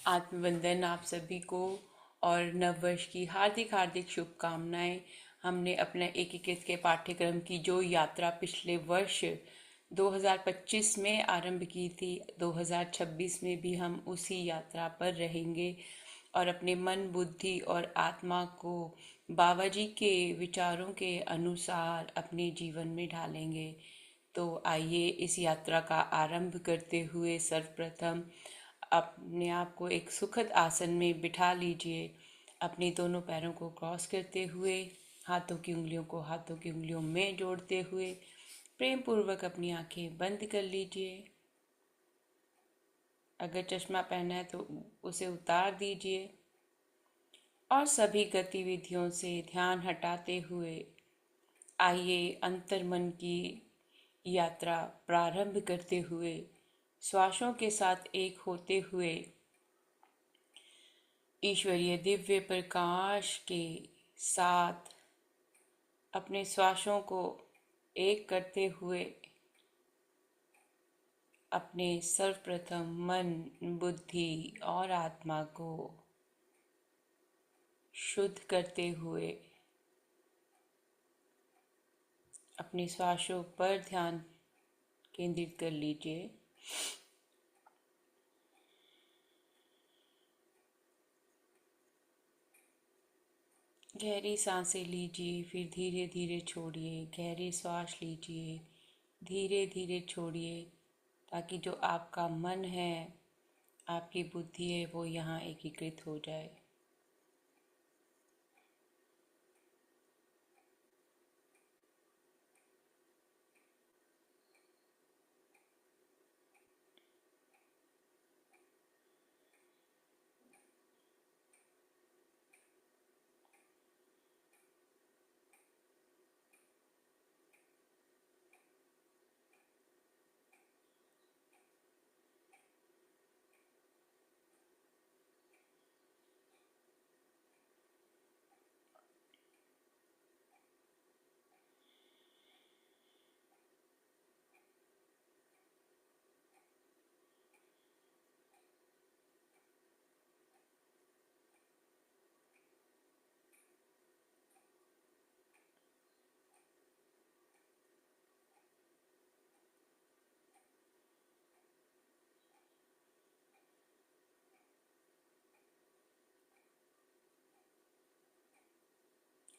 आत्मवंदन आप सभी को और नववर्ष की हार्दिक हार्दिक शुभकामनाएं। हमने अपने एकीकृत के पाठ्यक्रम की जो यात्रा पिछले वर्ष 2025 में आरंभ की थी, 2026 में भी हम उसी यात्रा पर रहेंगे और अपने मन, बुद्धि और आत्मा को बाबा जी के विचारों के अनुसार अपने जीवन में ढालेंगे। तो आइए इस यात्रा का आरंभ करते हुए सर्वप्रथम अपने आप को एक सुखद आसन में बिठा लीजिए। अपने दोनों पैरों को क्रॉस करते हुए, हाथों की उंगलियों को हाथों की उंगलियों में जोड़ते हुए प्रेम पूर्वक अपनी आंखें बंद कर लीजिए। अगर चश्मा पहना है तो उसे उतार दीजिए और सभी गतिविधियों से ध्यान हटाते हुए आइए अंतर्मन की यात्रा प्रारंभ करते हुए श्वासों के साथ एक होते हुए ईश्वरीय दिव्य प्रकाश के साथ अपने श्वासों को एक करते हुए अपने सर्वप्रथम मन, बुद्धि और आत्मा को शुद्ध करते हुए अपने श्वासों पर ध्यान केंद्रित कर लीजिए। गहरी सांसें लीजिए, फिर धीरे धीरे छोड़िए। गहरी सांस लीजिए, धीरे धीरे छोड़िए, ताकि जो आपका मन है, आपकी बुद्धि है, वो यहाँ एकीकृत हो जाए।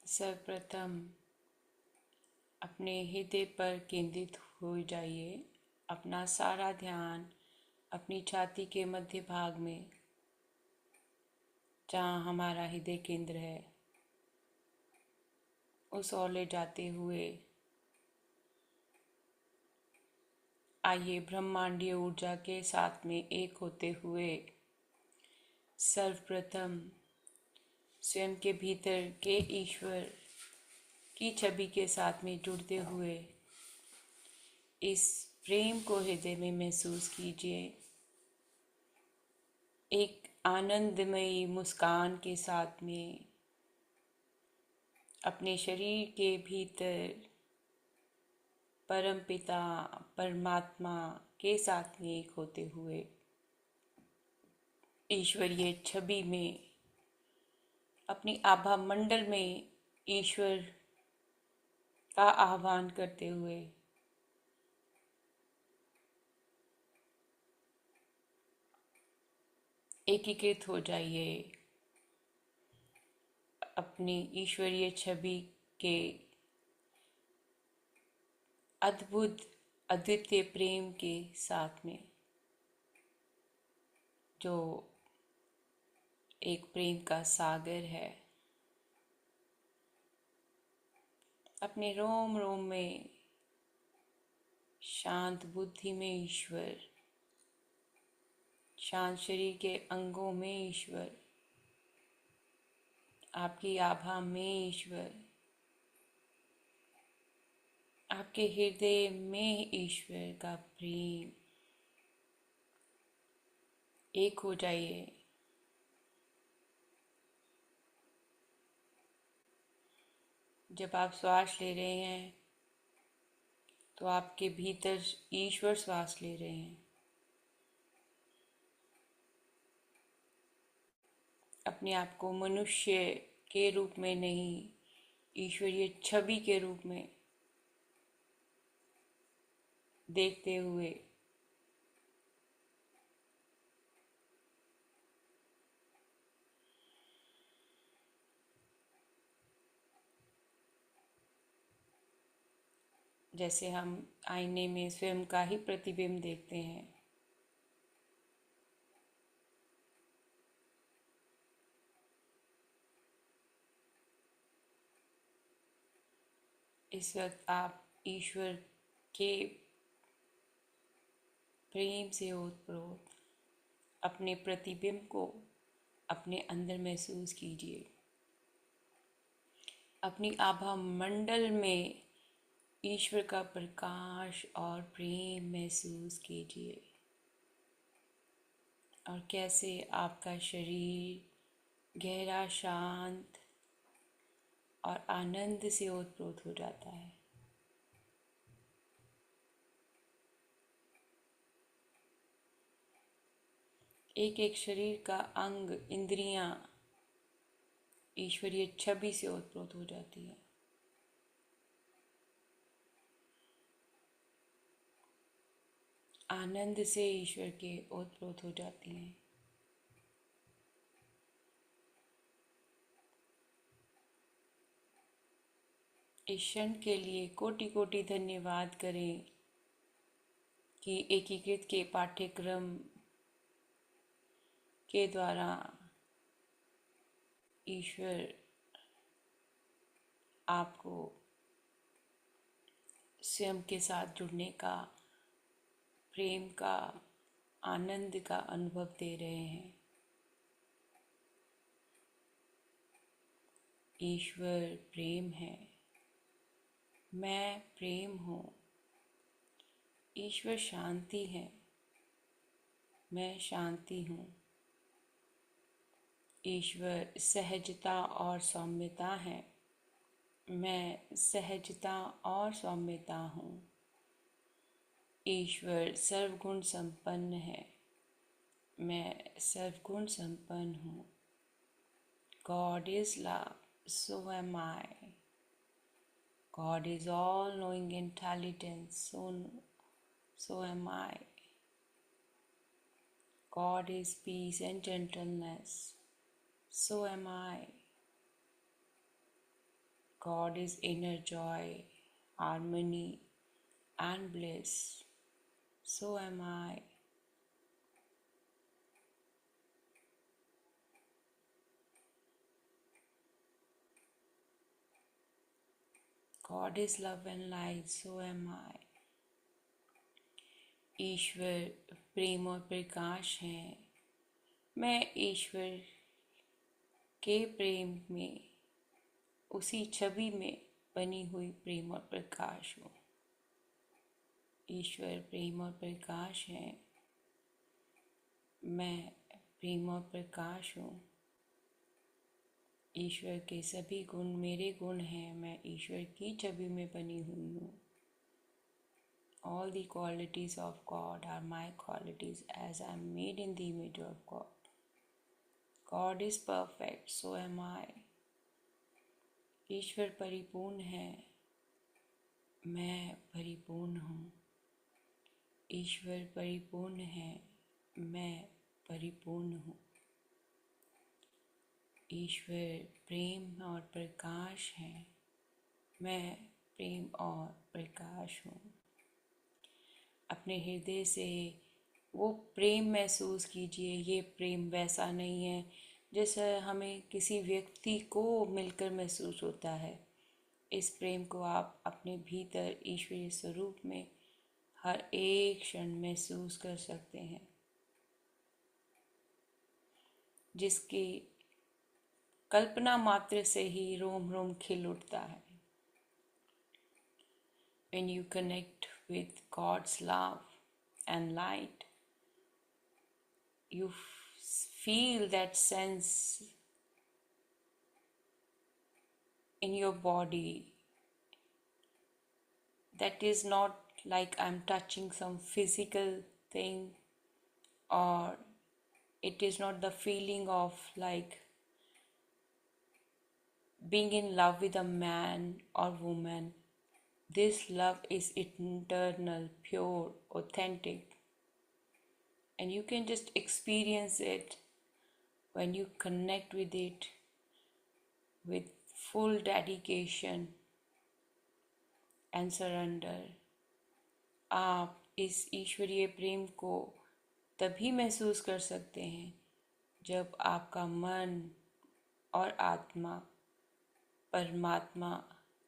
सर्वप्रथम अपने हृदय पर केंद्रित हो जाइए। अपना सारा ध्यान अपनी छाती के मध्य भाग में, जहाँ हमारा हृदय केंद्र है, उस ओर ले जाते हुए आइए ब्रह्मांडीय ऊर्जा के साथ में एक होते हुए सर्वप्रथम स्वयं के भीतर के ईश्वर की छवि के साथ में जुड़ते हुए इस प्रेम को हृदय में महसूस कीजिए। एक आनंदमयी मुस्कान के साथ में अपने शरीर के भीतर परमपिता परमात्मा के साथ में एक होते हुए ईश्वरीय छवि में, अपनी आभा मंडल में ईश्वर का आह्वान करते हुए एकीकृत हो जाइए अपनी ईश्वरीय छवि के अद्भुत अद्वितीय प्रेम के साथ में, जो एक प्रेम का सागर है। अपने रोम रोम में, शांत बुद्धि में ईश्वर, शांत शरीर के अंगों में ईश्वर, आपकी आभा में ईश्वर, आपके हृदय में ईश्वर का प्रेम, एक हो जाइए। जब आप श्वास ले रहे हैं तो आपके भीतर ईश्वर श्वास ले रहे हैं। अपने आप को मनुष्य के रूप में नहीं, ईश्वरीय छवि के रूप में देखते हुए जैसे हम आईने में स्वयं का ही प्रतिबिंब देखते हैं, इस वक्त आप ईश्वर के प्रेम से ओतप्रोत अपने प्रतिबिंब को अपने अंदर महसूस कीजिए। अपनी आभा मंडल में ईश्वर का प्रकाश और प्रेम महसूस कीजिए और कैसे आपका शरीर गहरा, शांत और आनंद से ओतप्रोत हो जाता है। एक एक शरीर का अंग, इंद्रियां ईश्वरीय छवि से ओतप्रोत हो जाती है। आनंद से ईश्वर के ओतप्रोत हो जाती हैं। इस क्षण के लिए कोटि कोटि धन्यवाद करें कि एकीकृत के पाठ्यक्रम के द्वारा ईश्वर आपको स्वयं के साथ जुड़ने का, प्रेम का, आनंद का अनुभव दे रहे हैं। ईश्वर प्रेम है, मैं प्रेम हूँ। ईश्वर शांति है, मैं शांति हूँ। ईश्वर सहजता और सौम्यता है, मैं सहजता और सौम्यता हूँ। ईश्वर सर्वगुण संपन्न है, मैं सर्वगुण संपन्न हूँ। God is love, so am I. God is all-knowing intelligence, so am I. God is peace and gentleness, so am I. God is inner joy, harmony, and bliss, so am I. God is love and light, so am I. ईश्वर प्रेम और प्रकाश है, मैं ईश्वर के प्रेम में, उसी छवि में बनी हुई प्रेम और प्रकाश हूँ। ईश्वर प्रेम और प्रकाश है, मैं प्रेम और प्रकाश हूँ। ईश्वर के सभी गुण मेरे गुण हैं, मैं ईश्वर की छवि में बनी हुई हूँ। All the qualities of God are my qualities as I am made in the image of God. God is perfect, so am I. ईश्वर परिपूर्ण है, मैं परिपूर्ण हूँ। ईश्वर परिपूर्ण है, मैं परिपूर्ण हूँ। ईश्वर प्रेम और प्रकाश है, मैं प्रेम और प्रकाश हूँ। अपने हृदय से वो प्रेम महसूस कीजिए। ये प्रेम वैसा नहीं है जैसा हमें किसी व्यक्ति को मिलकर महसूस होता है। इस प्रेम को आप अपने भीतर ईश्वरीय स्वरूप में हर एक क्षण महसूस कर सकते हैं, जिसकी कल्पना मात्र से ही रोम रोम खिल उठता है। When you connect with God's love and light, you feel that sense in your body that is not like I'm touching some physical thing, or it is not the feeling of like being in love with a man or woman. This love is internal, pure, authentic, and you can just experience it when you connect with it with full dedication and surrender. आप इस ईश्वरीय प्रेम को तभी महसूस कर सकते हैं जब आपका मन और आत्मा परमात्मा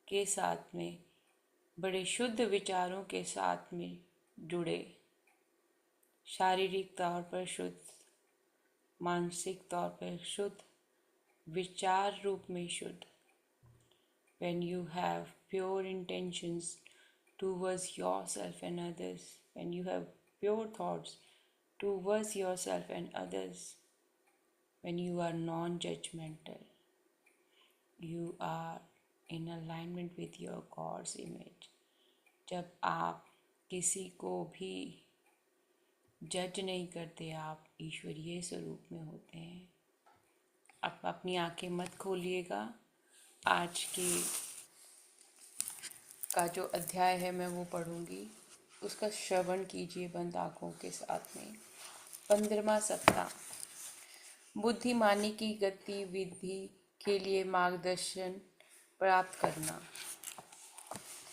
के साथ में बड़े शुद्ध विचारों के साथ में जुड़े, शारीरिक तौर पर शुद्ध, मानसिक तौर पर शुद्ध, विचार रूप में शुद्ध. When you have pure intentions towards yourself and others, when you have pure thoughts towards yourself and others, when you are non-judgmental, you are in alignment with your God's image. जब आप किसी को भी जज नहीं करते, आप ईश्वरीय स्वरूप में होते हैं. आप अपनी आंखें मत खोलिएगा. आज का जो अध्याय है मैं वो पढ़ूंगी, उसका श्रवण कीजिए बंद आंखों के साथ में. 15वां सप्ताह, बुद्धिमानी की गतिविधि के लिए मार्गदर्शन प्राप्त करना.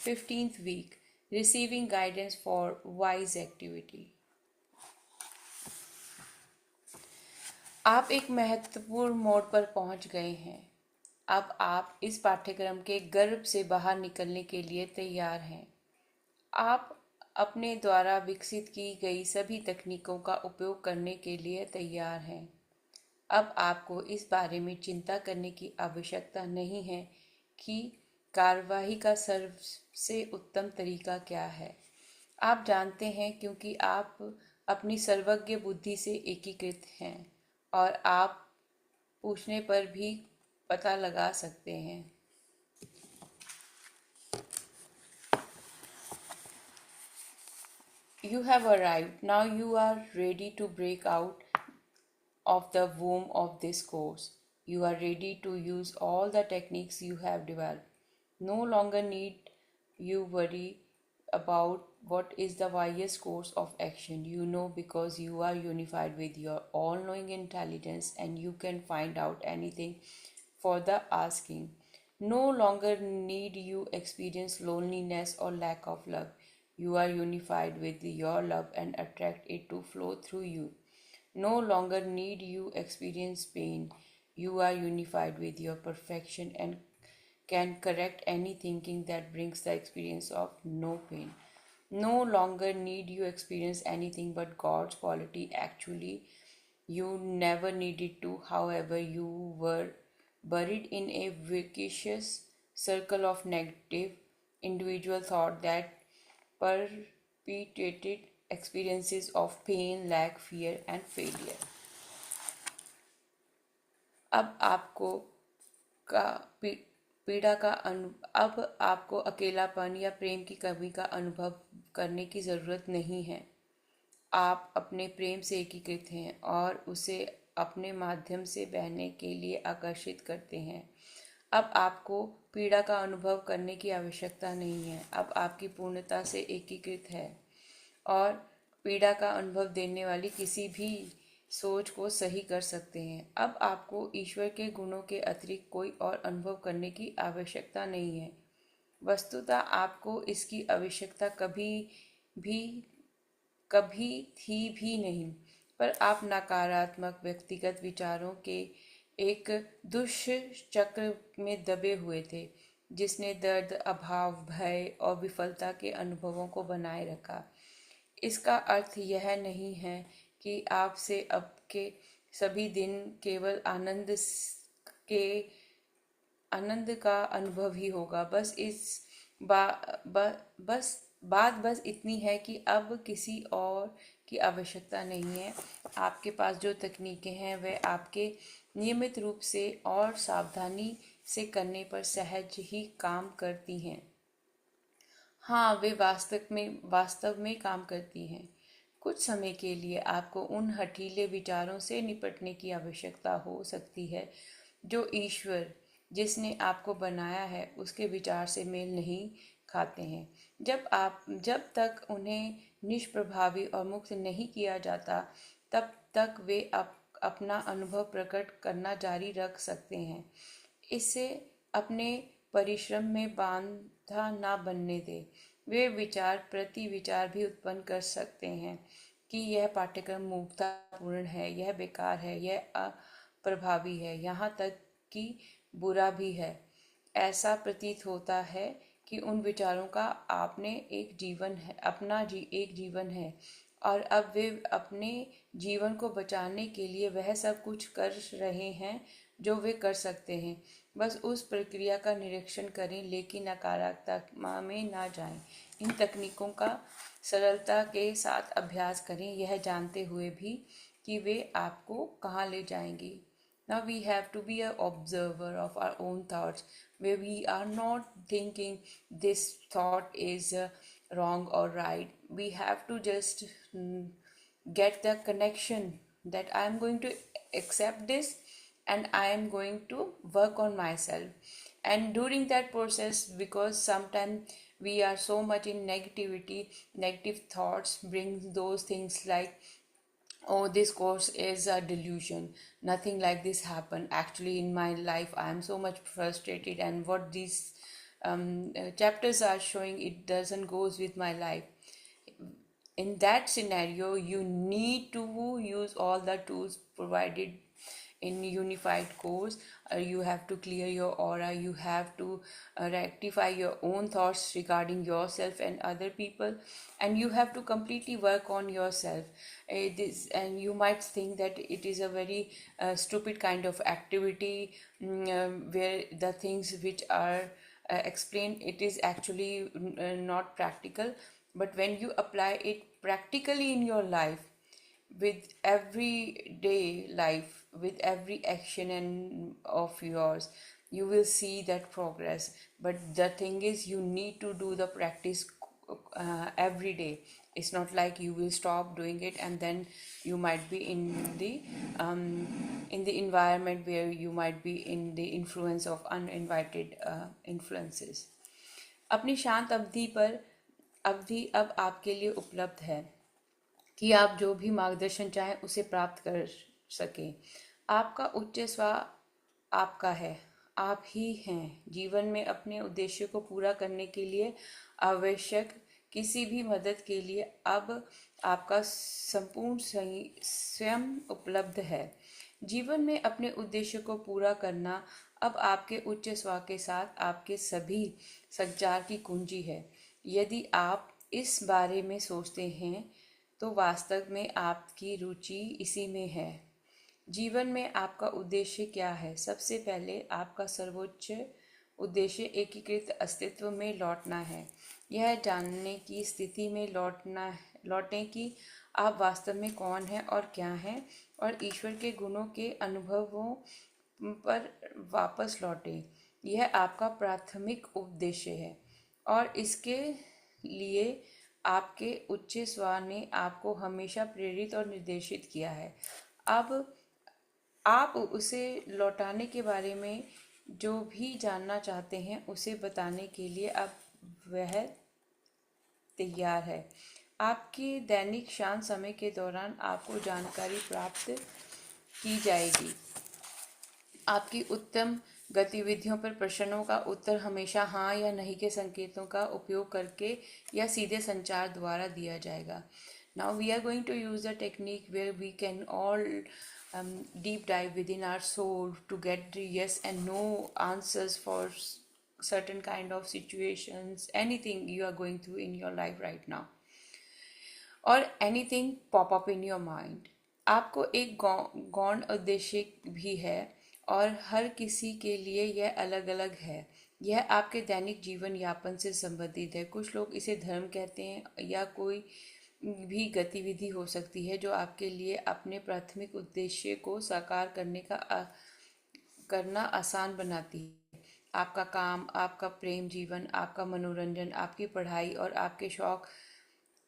15th week, receiving guidance for wise activity. आप एक महत्वपूर्ण मोड़ पर पहुंच गए हैं. अब आप इस पाठ्यक्रम के गर्भ से बाहर निकलने के लिए तैयार हैं. आप अपने द्वारा विकसित की गई सभी तकनीकों का उपयोग करने के लिए तैयार हैं. अब आपको इस बारे में चिंता करने की आवश्यकता नहीं है कि कार्यवाही का सबसे उत्तम तरीका क्या है. आप जानते हैं क्योंकि आप अपनी सर्वज्ञ बुद्धि से एकीकृत हैं और आप पूछने पर भी पता लगा सकते हैं. You have arrived. Now you are ready to break out of the womb of this course. You are ready to use all the techniques you have developed. No longer need you worry about what is the wisest course of action. You know because you are unified with your all-knowing intelligence and you can find out anything for the asking. No longer need you experience loneliness or lack of love. You are unified with your love and attract it to flow through you. No longer need you experience pain. You are unified with your perfection and can correct any thinking that brings the experience of no pain. No longer need you experience anything but God's quality. Actually, you never needed to. However, you were buried in a vicious circle of negative individual thought that perpetuated experiences of pain, lack, fear, and failure. अब आपको का पीड़ा का अब आपको अकेलापन या प्रेम की कमी का अनुभव करने की ज़रूरत नहीं है. आप अपने प्रेम से एकीकृत हैं और उसे अपने माध्यम से बहने के लिए आकर्षित करते हैं. अब आपको पीड़ा का अनुभव करने की आवश्यकता नहीं है. अब आपकी पूर्णता से एकीकृत है और पीड़ा का अनुभव देने वाली किसी भी सोच को सही कर सकते हैं. अब आपको ईश्वर के गुणों के अतिरिक्त कोई और अनुभव करने की आवश्यकता नहीं है. वस्तुतः आपको इसकी आवश्यकता कभी थी भी नहीं, पर आप नकारात्मक व्यक्तिगत विचारों के एक दुष्चक्र में दबे हुए थे जिसने दर्द, अभाव, भय और विफलता के अनुभवों को बनाए रखा. इसका अर्थ यह नहीं है कि आपसे अब के सभी दिन केवल आनंद का अनुभव ही होगा. बात बस इतनी है कि अब किसी और की आवश्यकता नहीं है. आपके पास जो तकनीकें हैं वे आपके नियमित रूप से और सावधानी से करने पर सहज ही काम करती हैं. हाँ, वे वास्तव में काम करती हैं. कुछ समय के लिए आपको उन हठीले विचारों से निपटने की आवश्यकता हो सकती है जो ईश्वर जिसने आपको बनाया है उसके विचार से मेल नहीं खाते हैं। जब तक उन्हें निष्प्रभावी और मुक्त नहीं किया जाता, तब तक वे अपना अनुभव प्रकट करना जारी रख सकते हैं। इससे अपने परिश्रम में बाधा ना बनने दे। वे विचार प्रति विचार भी उत्पन्न कर सकते हैं कि यह पाठ्यक्रम मूर्खतापूर्ण है, यह बेकार है, यह अप्रभावी है, यहाँ तक कि बुरा भी है। ऐसा प्रतीत होता है कि उन विचारों का आपने एक जीवन है, एक जीवन है, और अब वे अपने जीवन को बचाने के लिए वह सब कुछ कर रहे हैं जो वे कर सकते हैं। बस उस प्रक्रिया का निरीक्षण करें, लेकिन नकारात्मकता में ना जाएं। इन तकनीकों का सरलता के साथ अभ्यास करें, यह जानते हुए भी कि वे आपको कहाँ ले जाएंगी। Now we have to be an observer of our own thoughts, where we are not thinking this thought is wrong or right. We have to just get the connection that I am going to accept this and I am going to work on myself. And during that process, because sometimes we are so much in negativity, negative thoughts bring those things like, oh, this course is a delusion, nothing like this happened actually in my life, I am so much frustrated, and what these chapters are showing, it doesn't goes with my life. In that scenario, you need to use all the tools provided in unified course. You have to clear your aura, you have to rectify your own thoughts regarding yourself and other people, and you have to completely work on yourself. And you might think that it is a very stupid kind of activity, where the things which are explained, it is actually not practical. But when you apply it practically in your life, with everyday life, with every action and of yours, you will see that progress. But the thing is, you need to do the practice every day. It's not like you will stop doing it and then you might be in the environment where you might be in the influence of uninvited influences. अपनी शांत अवधि अब आपके लिए उपलब्ध है कि आप जो भी मार्गदर्शन चाहें उसे प्राप्त कर सकें। आपका उच्च स्व आपका है, आप ही हैं। जीवन में अपने उद्देश्य को पूरा करने के लिए आवश्यक किसी भी मदद के लिए अब आपका संपूर्ण स्वयं उपलब्ध है। जीवन में अपने उद्देश्य को पूरा करना अब आपके उच्च स्व के साथ आपके सभी संचार की कुंजी है। यदि आप इस बारे में सोचते हैं तो वास्तव में आपकी रुचि इसी में है। जीवन में आपका उद्देश्य क्या है? सबसे पहले आपका सर्वोच्च उद्देश्य एकीकृत अस्तित्व में लौटना है। यह जानने की स्थिति में लौटें कि आप वास्तव में कौन हैं और क्या हैं, और ईश्वर के गुणों के अनुभवों पर वापस लौटें। यह आपका प्राथमिक उद्देश्य है, और इसके लिए आपके उच्च स्व ने आपको हमेशा प्रेरित और निर्देशित किया है। अब आप उसे लौटाने के बारे में जो भी जानना चाहते हैं उसे बताने के लिए अब वह तैयार है। आपके दैनिक शांत समय के दौरान आपको जानकारी प्राप्त की जाएगी। आपकी उत्तम गतिविधियों पर प्रश्नों का उत्तर हमेशा हाँ या नहीं के संकेतों का उपयोग करके या सीधे संचार द्वारा दिया जाएगा। Now we are going to use a technique where we can all deep dive within our soul to get the yes and no answers for certain kind of situations, anything you are going through in your life right now, or anything pop up in your mind. आपको एक गौण उद्देश्य भी है और हर किसी के लिए यह अलग अलग है। यह आपके दैनिक जीवन यापन से संबंधित है। कुछ लोग इसे धर्म कहते हैं या कोई भी गतिविधि हो सकती है जो आपके लिए अपने प्राथमिक उद्देश्य को साकार करना आसान बनाती है। आपका काम, आपका प्रेम जीवन, आपका मनोरंजन, आपकी पढ़ाई और आपके शौक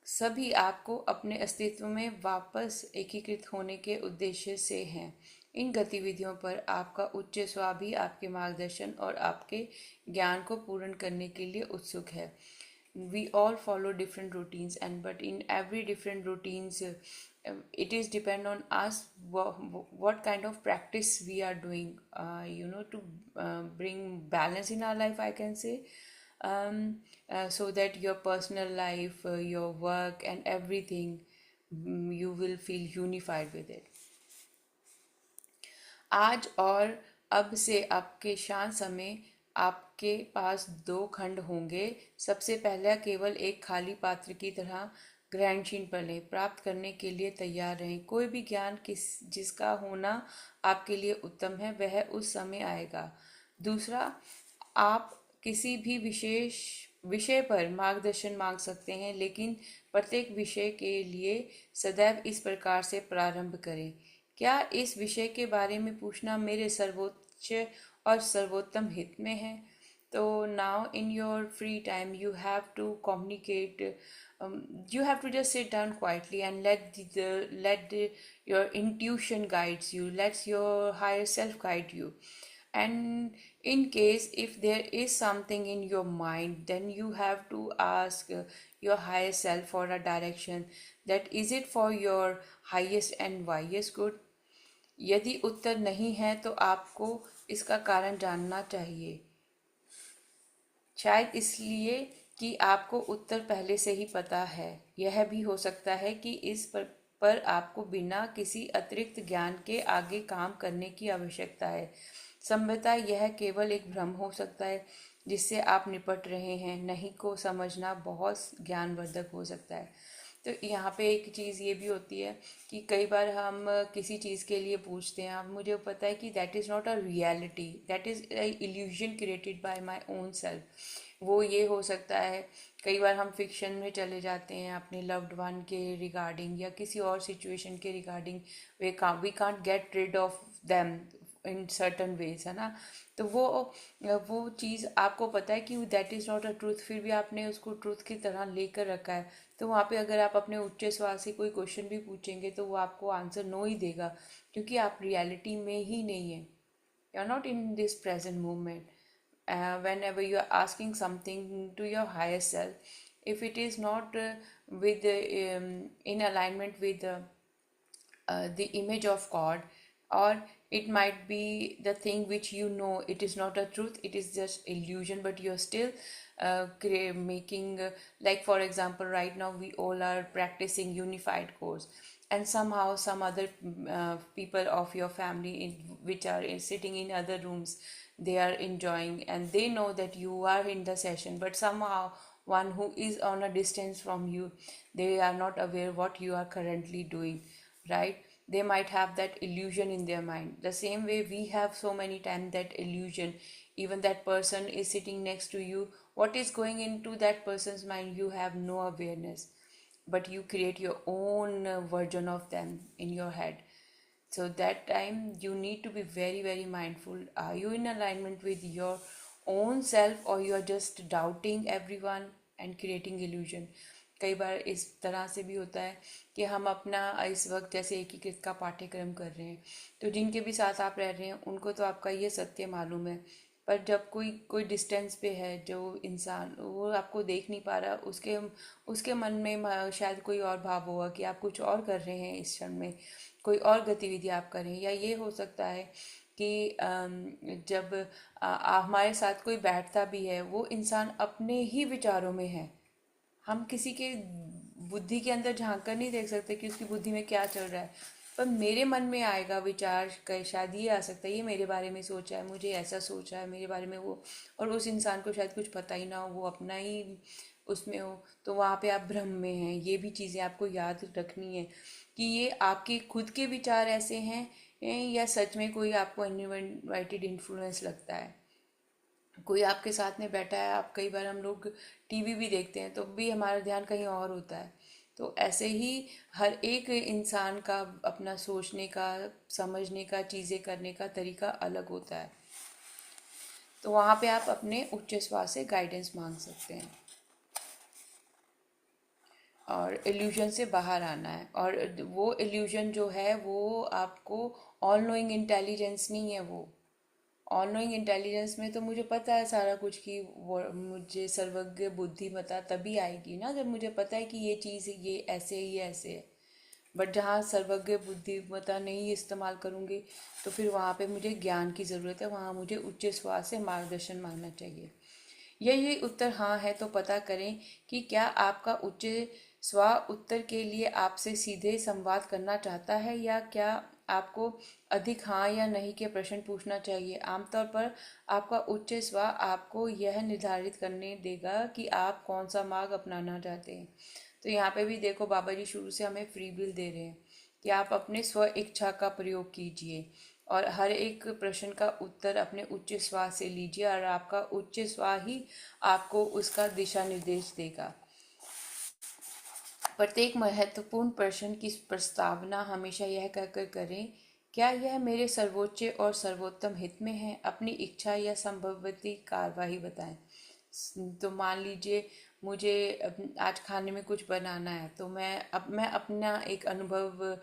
सभी आपको अपने अस्तित्व में वापस एकीकृत होने के उद्देश्य से हैं। इन गतिविधियों पर आपका उच्च स्व भी आपके मार्गदर्शन और आपके ज्ञान को पूर्ण करने के लिए उत्सुक है. We all follow different routines, and but in every different routines, it is depend on us what kind of practice we are doing, to bring balance in our life, I can say. So that your personal life, your work and everything, you will feel unified with it. आज और अब से आपके शांत समय आपके पास दो खंड होंगे. सबसे पहला, केवल एक खाली पात्र की तरह ग्रहणशील पलें. प्राप्त करने के लिए तैयार रहें. कोई भी ज्ञान जिसका होना आपके लिए उत्तम है, वह उस समय आएगा. दूसरा, आप किसी भी विशेष विषय पर मार्गदर्शन मांग सकते हैं, लेकिन प्रत्येक विषय के लिए सदैव इस प्रकार से प्रारंभ करें: क्या इस विषय के बारे में पूछना मेरे सर्वोच्च और सर्वोत्तम हित में है? तो now in your free time you have to communicate, you have to just sit down quietly and your intuition guides you, let your higher self guide you. And in case if there is something in your mind, then you have to ask your higher self for a direction, that is it for your highest and wisest good. यदि उत्तर नहीं है तो आपको इसका कारण जानना चाहिए. शायद इसलिए कि आपको उत्तर पहले से ही पता है. यह भी हो सकता है कि इस पर आपको बिना किसी अतिरिक्त ज्ञान के आगे काम करने की आवश्यकता है. संभवतः यह केवल एक भ्रम हो सकता है जिससे आप निपट रहे हैं. नहीं को समझना बहुत ज्ञानवर्धक हो सकता है. तो यहाँ पे एक चीज़ ये भी होती है कि कई बार हम किसी चीज़ के लिए पूछते हैं. अब मुझे पता है कि that is not a reality, that is illusion created by my own self. वो ये हो सकता है, कई बार हम फिक्शन में चले जाते हैं अपने लव्ड वन के रिगार्डिंग या किसी और सिचुएशन के regarding. We can't get rid of them in certain ways, है ना. तो वो चीज़ आपको पता है कि that is not a truth, फिर भी आपने उसको ट्रूथ की तरह लेकर रखा है. तो वहाँ पे अगर आप अपने उच्च स्वर से कोई क्वेश्चन भी पूछेंगे तो वो आपको आंसर नो ही देगा, क्योंकि आप रियलिटी में ही नहीं है. You are not in this present moment. Whenever you are asking something to your higher self, if it is not with in alignment with the image of God, or it might be the thing which you know it is not a truth, it is just illusion, but you're still making like for example, right now we all are practicing unified course, and somehow some other people of your family which are sitting in other rooms, they are enjoying and they know that you are in the session, but somehow one who is on a distance from you, they are not aware what you are currently doing, right? They might have that illusion in their mind. The same way we have so many times that illusion. Even that person is sitting next to you. What is going into that person's mind, you have no awareness. But you create your own version of them in your head. So that time you need to be very, very mindful. Are you in alignment with your own self, or you are just doubting everyone and creating illusion? कई बार इस तरह से भी होता है कि हम अपना इस वक्त जैसे एकीकृत का पाठ्यक्रम कर रहे हैं, तो जिनके भी साथ आप रह रहे हैं उनको तो आपका ये सत्य मालूम है, पर जब कोई डिस्टेंस पे है जो इंसान, वो आपको देख नहीं पा रहा, उसके मन में शायद कोई और भाव होगा कि आप कुछ और कर रहे हैं इस क्षण में, कोई और गतिविधि आप करें. या ये हो सकता है कि जब हमारे साथ कोई बैठता भी है, वो इंसान अपने ही विचारों में है. हम किसी के बुद्धि के अंदर झांक कर नहीं देख सकते कि उसकी बुद्धि में क्या चल रहा है, पर मेरे मन में आएगा विचार का, शायद ये आ सकता है ये मेरे बारे में सोचा है, मुझे ऐसा सोचा है मेरे बारे में वो, और उस इंसान को शायद कुछ पता ही ना हो, वो अपना ही उसमें हो. तो वहाँ पे आप भ्रम में हैं. ये भी चीज़ें आपको याद रखनी है कि ये आपके खुद के विचार ऐसे हैं या सच में कोई आपको इनवाइटेड इन्फ्लुएंस लगता है. कोई आपके साथ में बैठा है, आप कई बार हम लोग टीवी भी देखते हैं तो भी हमारा ध्यान कहीं और होता है. तो ऐसे ही हर एक इंसान का अपना सोचने का, समझने का, चीज़ें करने का तरीका अलग होता है. तो वहाँ पे आप अपने उच्च स्वर से गाइडेंस मांग सकते हैं. और इल्यूजन से बाहर आना है। और वो इल्यूजन जो है वो आपको ऑल नोइंग इंटेलिजेंस नहीं है। वो ऑल नोइंग इंटेलिजेंस में तो मुझे पता है सारा कुछ कि वो मुझे सर्वज्ञ बुद्धिमत्ता तभी आएगी ना जब मुझे पता है कि ये चीज़ ये ऐसे है ये ऐसे है। बट जहाँ सर्वज्ञ बुद्धिमत्ता नहीं इस्तेमाल करूँगी तो फिर वहाँ पे मुझे ज्ञान की ज़रूरत है, वहाँ मुझे उच्च श्वास से मार्गदर्शन मांगना चाहिए। यही उत्तर हाँ है तो पता करें कि क्या आपका उच्च स्व उत्तर के लिए आपसे सीधे संवाद करना चाहता है या क्या आपको अधिक हाँ या नहीं के प्रश्न पूछना चाहिए। आमतौर पर आपका उच्च स्व आपको यह निर्धारित करने देगा कि आप कौन सा मार्ग अपनाना चाहते हैं। तो यहाँ पे भी देखो बाबा जी शुरू से हमें फ्री विल दे रहे हैं कि आप अपने स्व इच्छा का प्रयोग कीजिए और हर एक प्रश्न का उत्तर अपने उच्च स्व से लीजिए और आपका उच्च स्व ही आपको उसका दिशा निर्देश देगा। प्रत्येक महत्वपूर्ण प्रश्न की प्रस्तावना हमेशा यह कहकर करें, क्या यह मेरे सर्वोच्च और सर्वोत्तम हित में है। अपनी इच्छा या संभवती कार्यवाही बताएं। तो मान लीजिए मुझे आज खाने में कुछ बनाना है तो मैं अपना एक अनुभव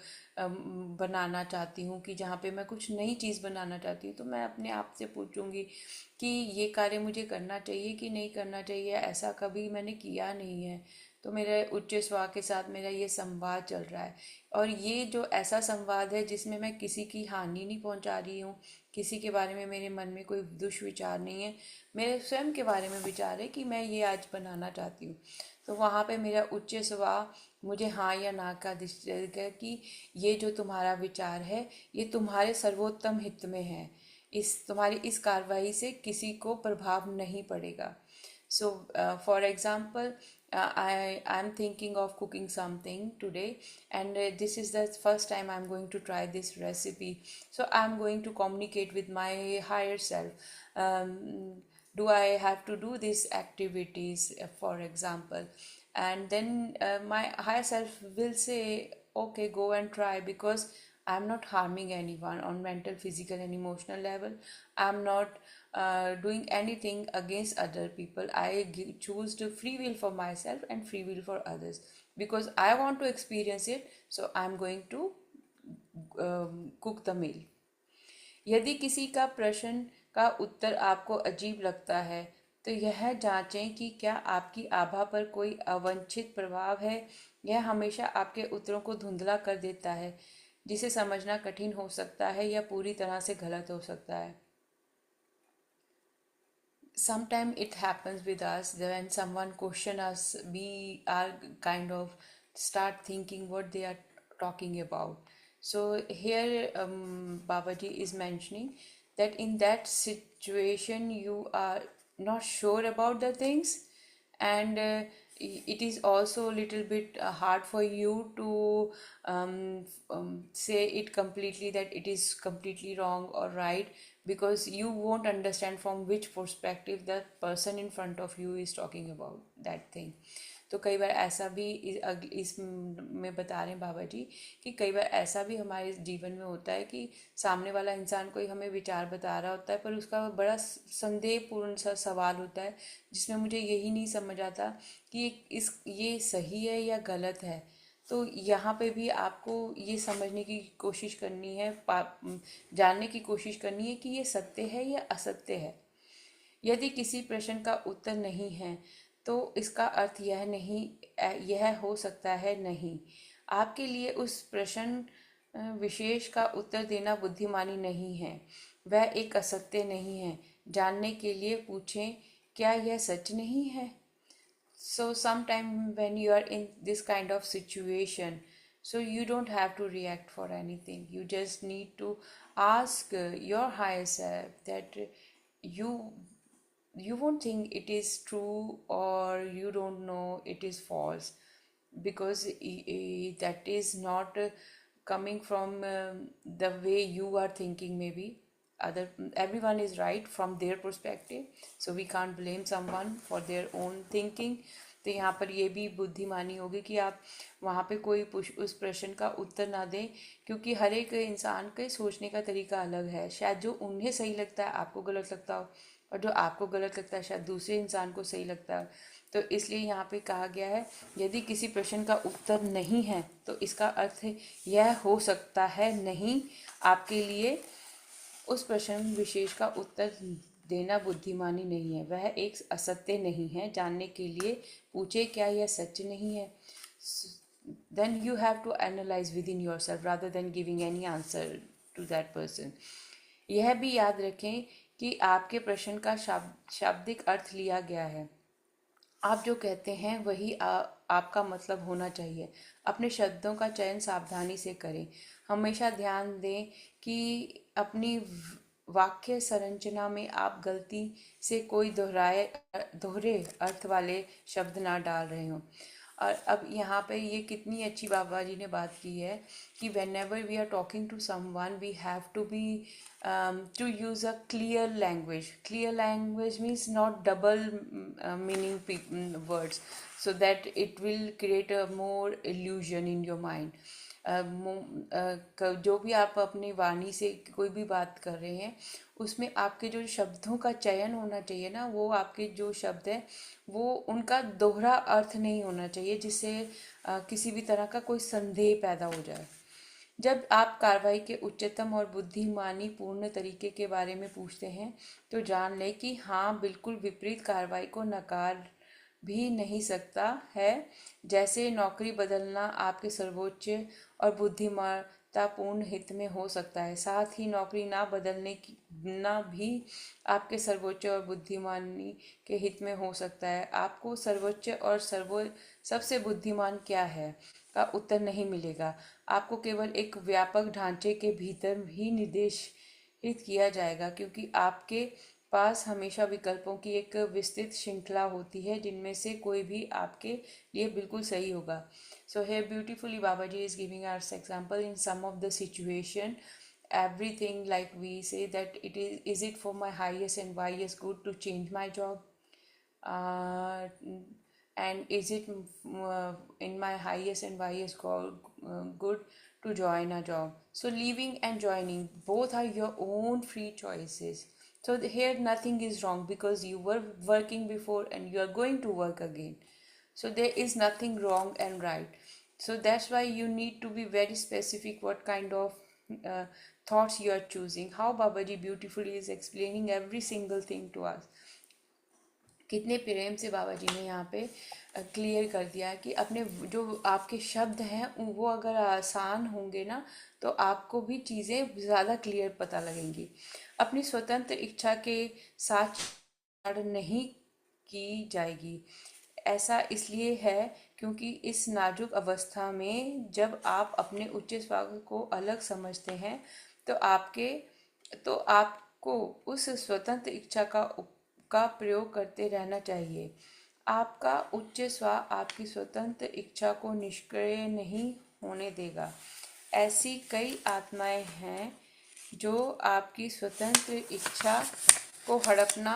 बनाना चाहती हूँ कि जहाँ पे मैं कुछ नई चीज़ बनाना चाहती हूँ तो मैं अपने आप से पूछूंगी कि ये कार्य मुझे करना चाहिए कि नहीं करना चाहिए, ऐसा कभी मैंने किया नहीं है। तो मेरे उच्च स्व के साथ मेरा ये संवाद चल रहा है और ये जो ऐसा संवाद है जिसमें मैं किसी की हानि नहीं पहुंचा रही हूँ, किसी के बारे में मेरे मन में कोई दुष्विचार नहीं है, मेरे स्वयं के बारे में विचार है कि मैं ये आज बनाना चाहती हूँ। तो वहाँ पे मेरा उच्च स्व मुझे हाँ या ना का दिशा देगा कि ये जो तुम्हारा विचार है ये तुम्हारे सर्वोत्तम हित में है, इस तुम्हारी इस कार्रवाई से किसी को प्रभाव नहीं पड़ेगा। So, for example, I'm thinking of cooking something today, and this is the first time I'm going to try this recipe. So I'm going to communicate with my higher self. Do I have to do these activities, for example? And then my higher self will say, "Okay, go and try," because I'm not harming anyone on mental, physical, and emotional level. I'm not doing anything against other people. Choose to free will for myself and free will for others because I want to experience it. So I'm going to cook the meal. यदि किसी का प्रश्न का उत्तर आपको अजीब लगता है तो यह जांचें कि क्या आपकी आभा पर कोई अवांछित प्रभाव है। यह हमेशा आपके उत्तरों को धुंधला कर देता है, जिसे समझना कठिन हो सकता है या पूरी तरह से गलत हो सकता है। Sometimes it happens with us that when someone question us we are kind of start thinking what they are talking about. So here Babaji is mentioning that in that situation you are not sure about the things, and it is also a little bit hard for you to say it completely that it is completely wrong or right, because you won't understand from which perspective the person in front of you is talking about that thing. तो कई बार ऐसा भी इस में बता रहे हैं बाबा जी कि कई बार ऐसा भी हमारे जीवन में होता है कि सामने वाला इंसान कोई हमें विचार बता रहा होता है पर उसका बड़ा संदेहपूर्ण सा सवाल होता है जिसमें मुझे यही नहीं समझ आता कि ये सही है या गलत है। तो यहाँ पे भी आपको ये समझने की कोशिश करनी है, जानने की कोशिश करनी है कि ये सत्य है या असत्य है। यदि किसी प्रश्न का उत्तर नहीं है तो इसका अर्थ यह हो सकता है नहीं। आपके लिए उस प्रश्न विशेष का उत्तर देना बुद्धिमानी नहीं है, वह एक असत्य नहीं है। जानने के लिए पूछें, क्या यह सच नहीं है? So sometime when you are in this kind of situation, so you don't have to react for anything. You just need to ask your higher self that you you won't think it is true or you don't know it is false, because that is not coming from the way you are thinking. Maybe other everyone is right from their perspective, so we can't blame someone for their own thinking. तो यहाँ पर ये भी बुद्धिमानी होगी कि आप वहाँ पे कोई उस प्रश्न का उत्तर ना दें, क्योंकि हर एक इंसान के सोचने का तरीका अलग है। शायद जो उन्हें सही लगता है आपको गलत लगता हो, और जो आपको गलत लगता है शायद दूसरे इंसान को सही लगता है। तो इसलिए यहाँ पे कहा गया है, यदि किसी प्रश्न का उत्तर नहीं है तो इसका अर्थ यह हो सकता है नहीं, आपके लिए उस प्रश्न विशेष का उत्तर देना बुद्धिमानी नहीं है, वह एक असत्य नहीं है। जानने के लिए पूछे, क्या यह सच नहीं है? Then you have to analyze within yourself rather than giving any answer to that person. यह भी याद रखें कि आपके प्रश्न का शाब्दिक अर्थ लिया गया है। आप जो कहते हैं वही आपका मतलब होना चाहिए। अपने शब्दों का चयन सावधानी से करें। हमेशा ध्यान दें कि अपनी वाक्य संरचना में आप गलती से कोई दोहरे अर्थ वाले शब्द ना डाल रहे हों। और अब यहाँ पे ये कितनी अच्छी बाबा जी ने बात की है कि whenever we are talking to someone we have to be to use a clear language. Clear language means not double meaning words, so that it will create a more illusion in your mind. जो भी आप अपनी वाणी से कोई भी बात कर रहे हैं उसमें आपके जो शब्दों का चयन होना चाहिए ना, वो आपके जो शब्द है वो उनका दोहरा अर्थ नहीं होना चाहिए, जिससे किसी भी तरह का कोई संदेह पैदा हो जाए। जब आप कार्रवाई के उच्चतम और बुद्धिमानी पूर्ण तरीके के बारे में पूछते हैं तो जान लें कि हाँ, बिल्कुल विपरीत कार्रवाई को नकार भी नहीं सकता है। जैसे नौकरी बदलना आपके सर्वोच्च और बुद्धिमत्तापूर्ण हित में हो सकता है, साथ ही नौकरी ना बदलने की ना भी आपके सर्वोच्च और बुद्धिमानी के हित में हो सकता है। आपको सर्वोच्च और सबसे बुद्धिमान क्या है का उत्तर नहीं मिलेगा। आपको केवल एक व्यापक ढांचे के भीतर ही निर्देशित किया जाएगा, क्योंकि आपके पास हमेशा विकल्पों की एक विस्तृत श्रृंखला होती है जिनमें से कोई भी आपके लिए बिल्कुल सही होगा। सो here beautifully Babaji is giving us example in some of the situation, everything like we say that is it for my highest and highest good to change my job, uh, and is it in my highest and highest good to join a job. So leaving and joining both are your own free choices. So here nothing is wrong because you were working before and you are going to work again. So there is nothing wrong and right. So that's why you need to be very specific what kind of uh, thoughts you are choosing. How Babaji beautifully is explaining every single thing to us. कितने प्रेम से बाबा जी ने यहाँ पे clear कर दिया कि अपने जो आपके शब्द हैं वो अगर आसान होंगे ना तो आपको भी चीज़ें ज़्यादा क्लियर पता लगेंगी। अपनी स्वतंत्र इच्छा के साथ नहीं की जाएगी। ऐसा इसलिए है क्योंकि इस नाजुक अवस्था में जब आप अपने उच्च स्वागत को अलग समझते हैं तो आपको उस स्वतंत्र इच्छा का प्रयोग करते रहना चाहिए। आपका उच्च स्व आपकी स्वतंत्र इच्छा को निष्क्रिय नहीं होने देगा। ऐसी कई आत्माएं हैं जो आपकी स्वतंत्र इच्छा को हड़पना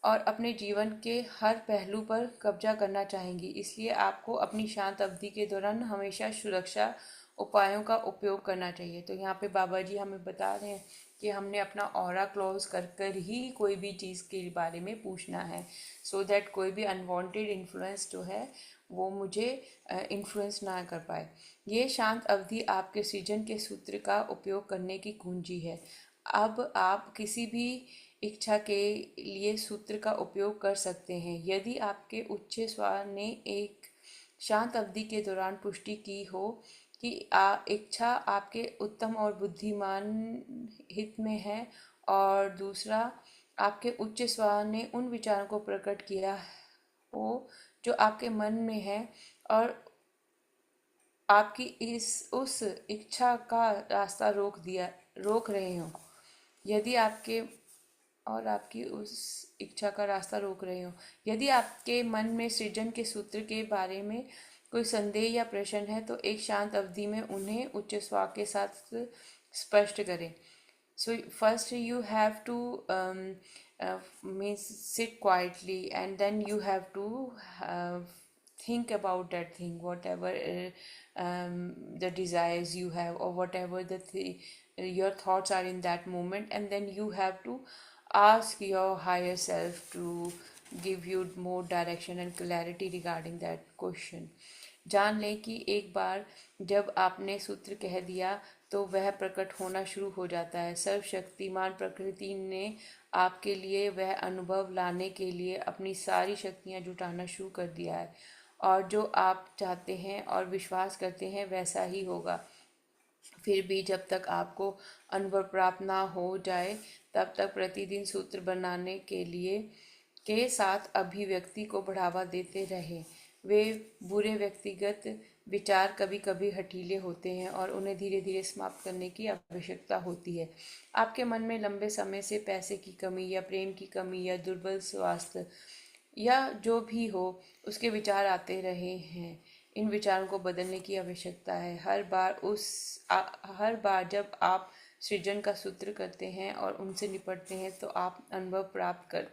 और अपने जीवन के हर पहलू पर कब्जा करना चाहेंगी। इसलिए आपको अपनी शांत अवधि के दौरान हमेशा सुरक्षा उपायों का उपयोग करना चाहिए। तो यहाँ पे बाबा जी हमें बता रहे हैं कि हमने अपना ऑरा क्लोज कर ही कोई भी चीज़ के बारे में पूछना है, सो दैट कोई भी अनवांटेड इन्फ्लुएंस जो है वो मुझे इन्फ्लुएंस ना कर पाए। ये शांत अवधि आपके सृजन के सूत्र का उपयोग करने की कुंजी है। अब आप किसी भी इच्छा के लिए सूत्र का उपयोग कर सकते हैं। यदि आपके उच्च स्व ने एक शांत अवधि के दौरान पुष्टि की हो कि इच्छा आपके उत्तम और बुद्धिमान हित में है, और दूसरा आपके उच्च स्व ने उन विचारों को प्रकट किया हो जो आपके मन में है और आपकी उस इच्छा का रास्ता रोक रहे हो। यदि आपकी उस इच्छा का रास्ता रोक रहे हो। यदि आपके मन में सृजन के सूत्र के बारे में कोई संदेह या प्रश्न है तो एक शांत अवधि में उन्हें उच्च स्व के साथ स्पष्ट करें। So first you have to means sit quietly, and then you have to think about that thing, whatever the desires you have or whatever your thoughts are in that moment, and then you have to ask your higher self to give you more direction and clarity regarding that question. जान लें कि एक बार जब आपने सूत्र कह दिया तो वह प्रकट होना शुरू हो जाता है। सर्वशक्तिमान प्रकृति ने आपके लिए वह अनुभव लाने के लिए अपनी सारी शक्तियां जुटाना शुरू कर दिया है, और जो आप चाहते हैं और विश्वास करते हैं वैसा ही होगा। फिर भी जब तक आपको अनुभव प्राप्त ना हो जाए तब तक प्रतिदिन सूत्र बनाने के साथ अभिव्यक्ति को बढ़ावा देते रहे। वे बुरे व्यक्तिगत विचार कभी कभी हठीले होते हैं और उन्हें धीरे धीरे समाप्त करने की आवश्यकता होती है। आपके मन में लंबे समय से पैसे की कमी या प्रेम की कमी या दुर्बल स्वास्थ्य या जो भी हो उसके विचार आते रहे हैं। इन विचारों को बदलने की आवश्यकता है। हर बार जब आप सृजन का सूत्र करते हैं और उनसे निपटते हैं तो आप अनुभव प्राप्त कर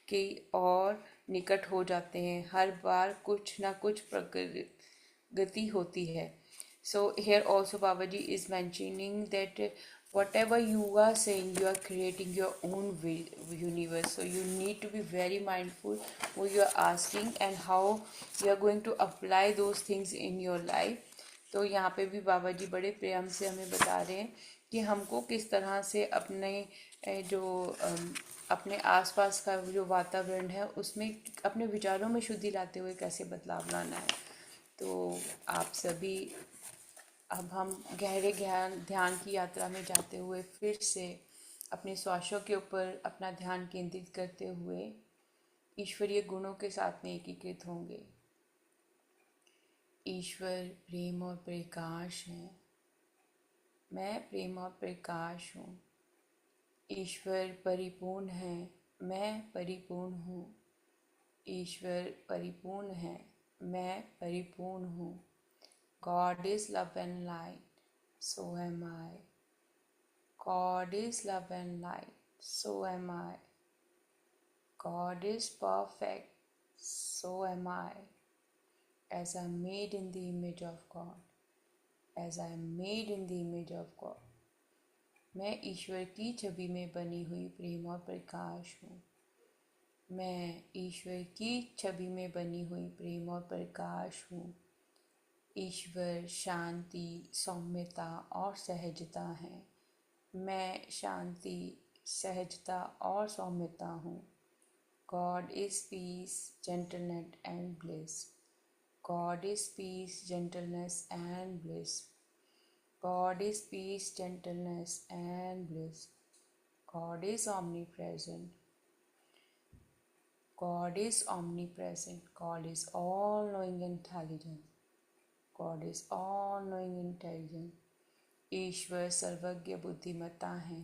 के और निकट हो जाते हैं। हर बार कुछ ना कुछ प्रगति होती है। So here also Babaji is mentioning that whatever you are saying, you are creating your own universe. So you need to be very mindful what you are asking and how you are going to apply those things in your life. तो यहाँ पे भी बाबा जी बड़े प्रेम से हमें बता रहे हैं कि हमको किस तरह से अपने आसपास का जो वातावरण है उसमें अपने विचारों में शुद्धि लाते हुए कैसे बदलाव लाना है। तो आप सभी, अब हम गहरे ध्यान की यात्रा में जाते हुए फिर से अपने श्वासों के ऊपर अपना ध्यान केंद्रित करते हुए ईश्वरीय गुणों के साथ में एकीकृत होंगे। ईश्वर प्रेम और प्रकाश है। मैं प्रेम और प्रकाश हूँ। ईश्वर परिपूर्ण है। मैं परिपूर्ण हूँ। ईश्वर परिपूर्ण है। मैं परिपूर्ण हूँ। God is love and light, so am I. God is love and light, so am I. God is perfect, so am I. As I am made in the image of God. As I am made in the image of God. मैं ईश्वर की छवि में बनी हुई प्रेम और प्रकाश हूँ। मैं ईश्वर की छवि में बनी हुई प्रेम और प्रकाश हूँ। ईश्वर शांति, सौम्यता और सहजता है। मैं शांति, सहजता और सौम्यता हूँ। God is peace, gentleness and bliss. God is peace, gentleness and bliss. God is peace, gentleness and bliss. God is omnipresent. God is omnipresent. God is all-knowing intelligence. God is all-knowing intelligence. ईश्वर सर्वज्ञ बुद्धिमत्ता है।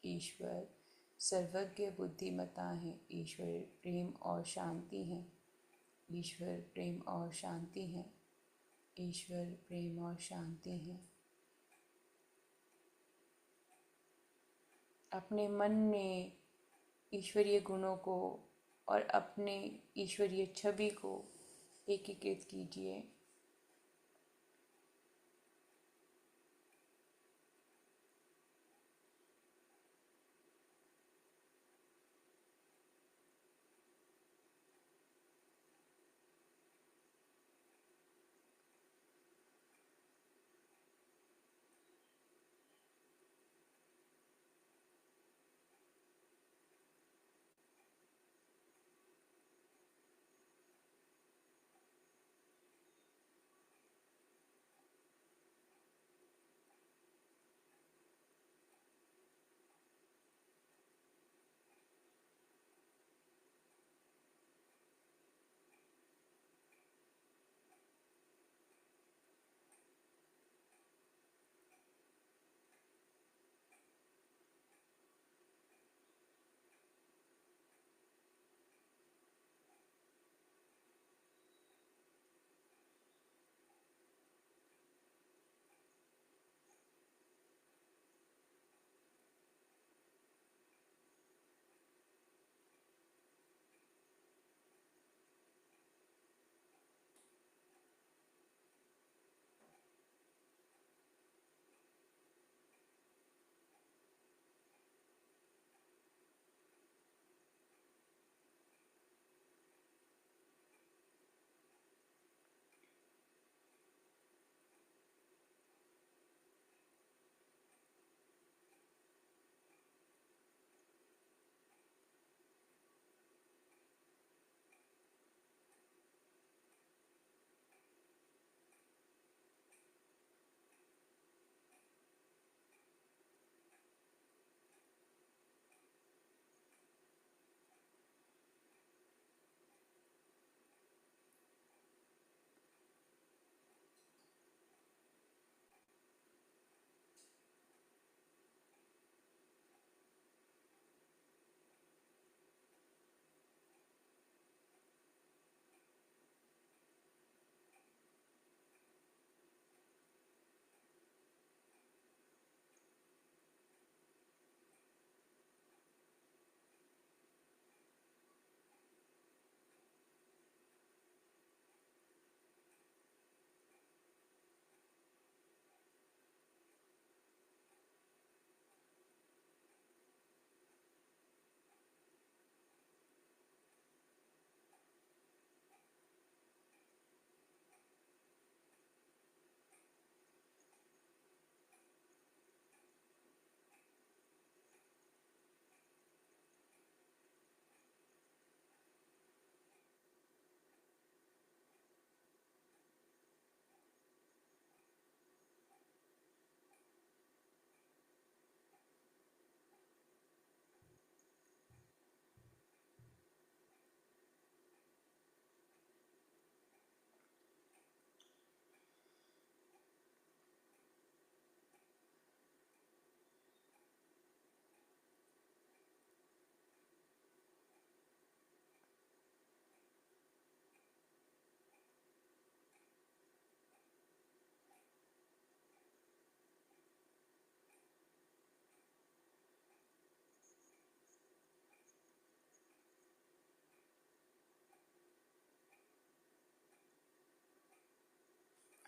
ईश्वर सर्वज्ञ बुद्धिमत्ता है। ईश्वर प्रेम और शांति है। ईश्वर प्रेम और शांति है। ईश्वर प्रेम और शांति है। अपने मन में ईश्वरीय गुणों को और अपने ईश्वरीय छवि को एकीकृत कीजिए।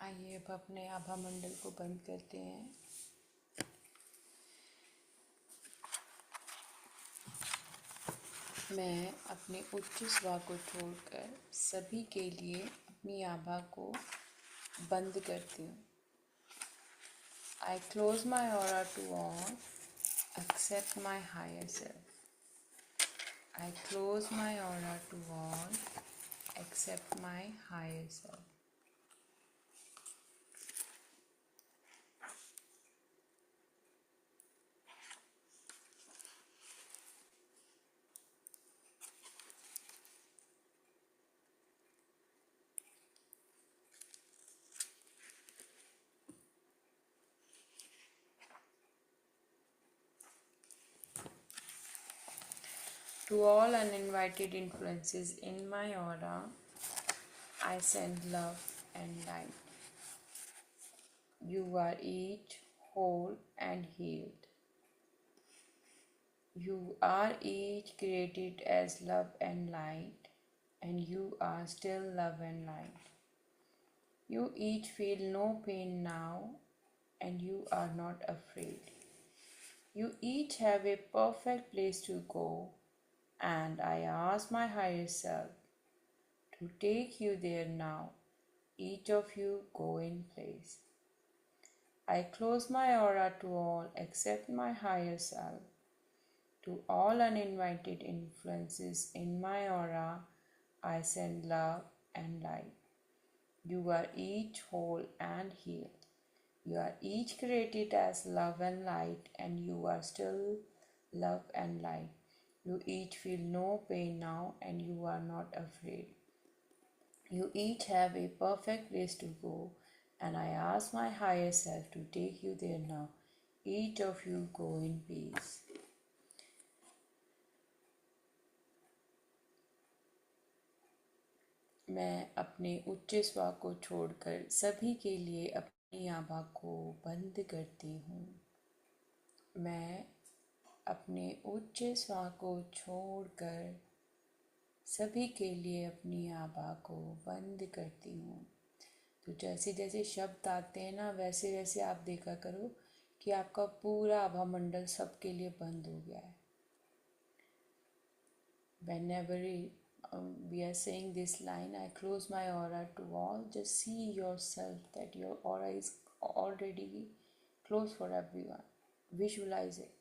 आइए अब अपने आभा मंडल को बंद करते हैं। मैं अपने उच्च स्वर को छोड़कर सभी के लिए अपनी आभा को बंद करती हूँ। I close my aura to all except my higher self. I close my aura to all except my higher self. To all uninvited influences in my aura, I send love and light. You are each whole and healed. You are each created as love and light, and you are still love and light. You each feel no pain now, and you are not afraid. You each have a perfect place to go, and I ask my higher self to take you there now. Each of you go in place. I close my aura to all except my higher self. To all uninvited influences in my aura, I send love and light. You are each whole and healed. You are each created as love and light, and you are still love and light. You each feel no pain now, and you are not afraid. You each have a perfect place to go, and I ask my higher self to take you there now. Each of you go in peace. मैं अपने उच्च स्वर को छोड़कर सभी के लिए अपनी आभा को बंद करती हूँ। मैं अपने उच्च स्वर को छोड़कर सभी के लिए अपनी आभा को बंद करती हूँ। तो जैसे जैसे शब्द आते हैं ना, वैसे वैसे आप देखा करो कि आपका पूरा आभा मंडल सबके लिए बंद हो गया है। Whenever we are saying this line, I close my aura to all, just see yourself that your aura is already closed for everyone. Visualize it.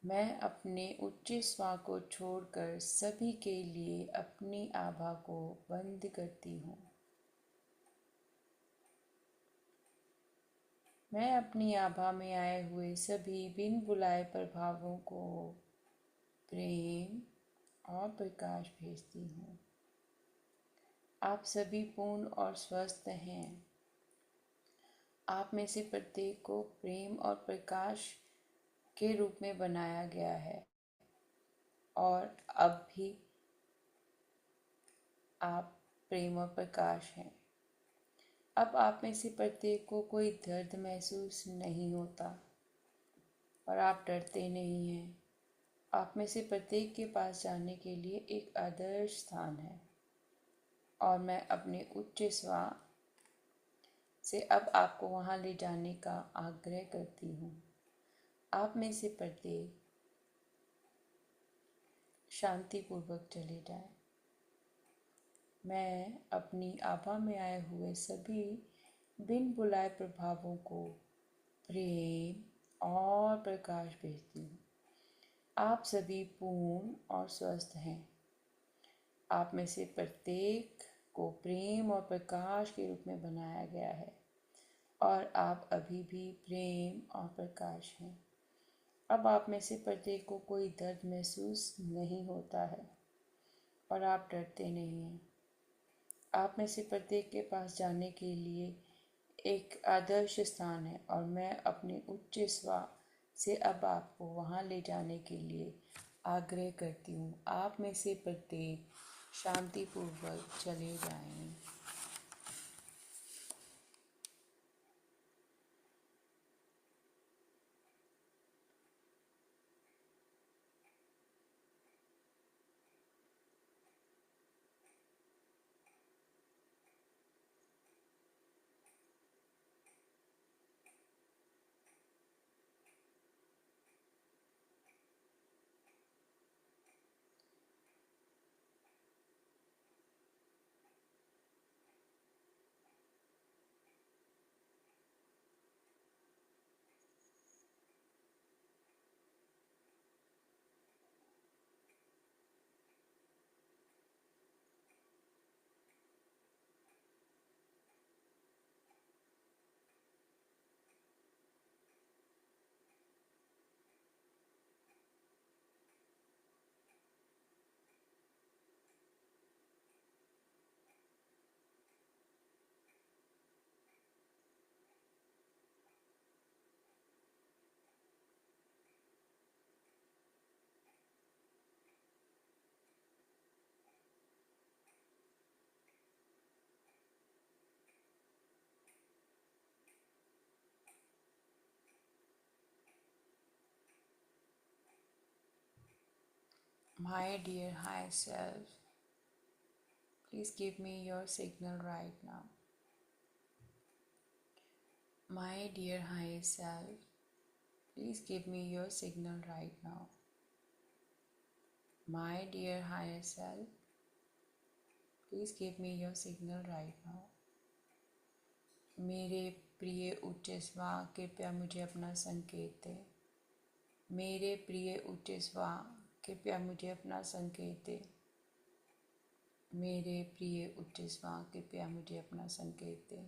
मैं अपने उच्च स्वर को छोड़कर सभी के लिए अपनी आभा को बंद करती हूँ। मैं अपनी आभा में आए हुए सभी बिन बुलाए प्रभावों को प्रेम और प्रकाश भेजती हूँ। आप सभी पूर्ण और स्वस्थ हैं। आप में से प्रत्येक को प्रेम और प्रकाश के रूप में बनाया गया है और अब भी आप प्रेम और प्रकाश हैं। अब आप में से प्रत्येक को कोई दर्द महसूस नहीं होता और आप डरते नहीं हैं। आप में से प्रत्येक के पास जाने के लिए एक आदर्श स्थान है और मैं अपने उच्च स्वर से अब आपको वहाँ ले जाने का आग्रह करती हूँ। आप में से प्रत्येक शांतिपूर्वक चले जाएं। मैं अपनी आभा में आए हुए सभी बिन बुलाए प्रभावों को प्रेम और प्रकाश भेजती हूँ। आप सभी पूर्ण और स्वस्थ हैं। आप में से प्रत्येक को प्रेम और प्रकाश के रूप में बनाया गया है और आप अभी भी प्रेम और प्रकाश हैं। अब आप में से प्रत्येक को कोई दर्द महसूस नहीं होता है और आप डरते नहीं हैं। आप में से प्रत्येक के पास जाने के लिए एक आदर्श स्थान है और मैं अपने उच्च स्वर से अब आपको वहाँ ले जाने के लिए आग्रह करती हूँ। आप में से प्रत्येक शांतिपूर्वक चले जाएं। My dear higher self, please give me your signal right now. My dear higher self, please give me your signal right now. My dear higher self, please give me your signal right now. मेरे प्रिय उच्च स्वा, कृपया मुझे अपना संकेत दे। मेरे प्रिय उच्च स्वा, कृपया मुझे अपना संकेत दे। मेरे प्रिय उच्च स्वा, कृपया मुझे अपना संकेत दे।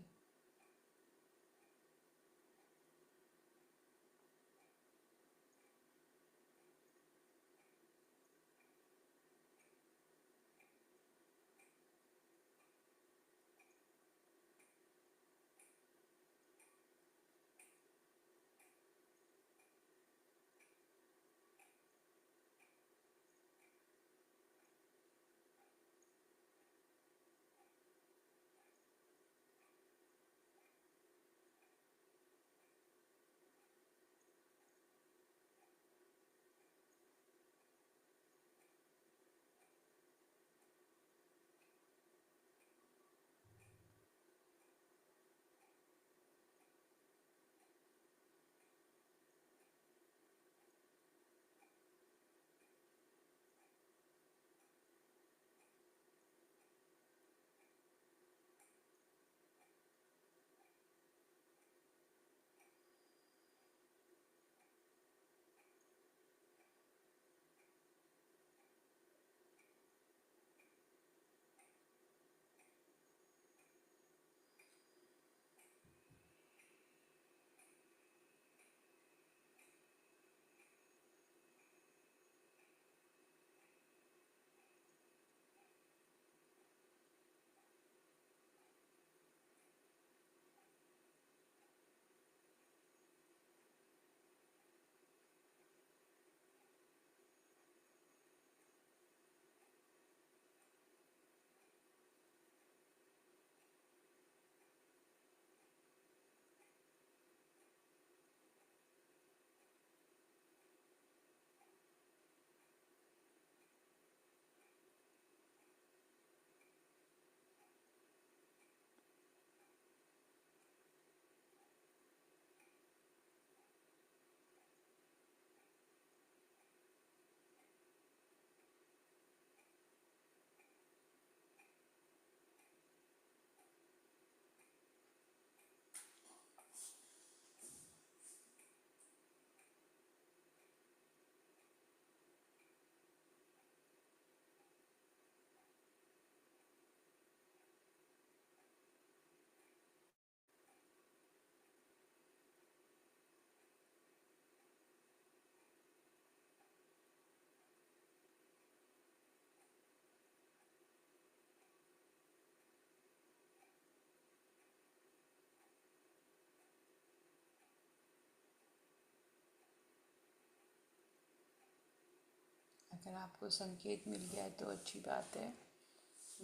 अगर आपको संकेत मिल गया तो अच्छी बात है,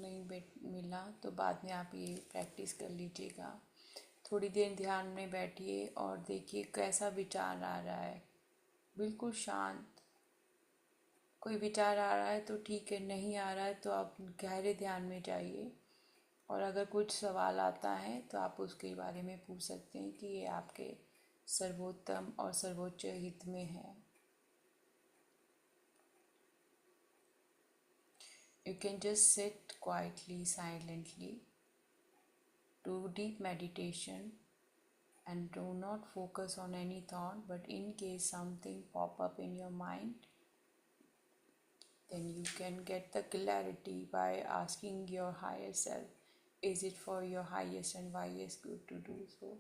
नहीं मिला तो बाद में आप ये प्रैक्टिस कर लीजिएगा। थोड़ी देर ध्यान में बैठिए और देखिए कैसा विचार आ रहा है। बिल्कुल शांत। कोई विचार आ रहा है तो ठीक है, नहीं आ रहा है तो आप गहरे ध्यान में जाइए। और अगर कुछ सवाल आता है तो आप उसके बारे में पूछ सकते हैं कि ये आपके सर्वोत्तम और सर्वोच्च हित में है। You can just sit quietly, silently, do deep meditation, and do not focus on any thought. But in case something pop up in your mind, then you can get the clarity by asking your higher self, is it for your highest and wisest good to do so?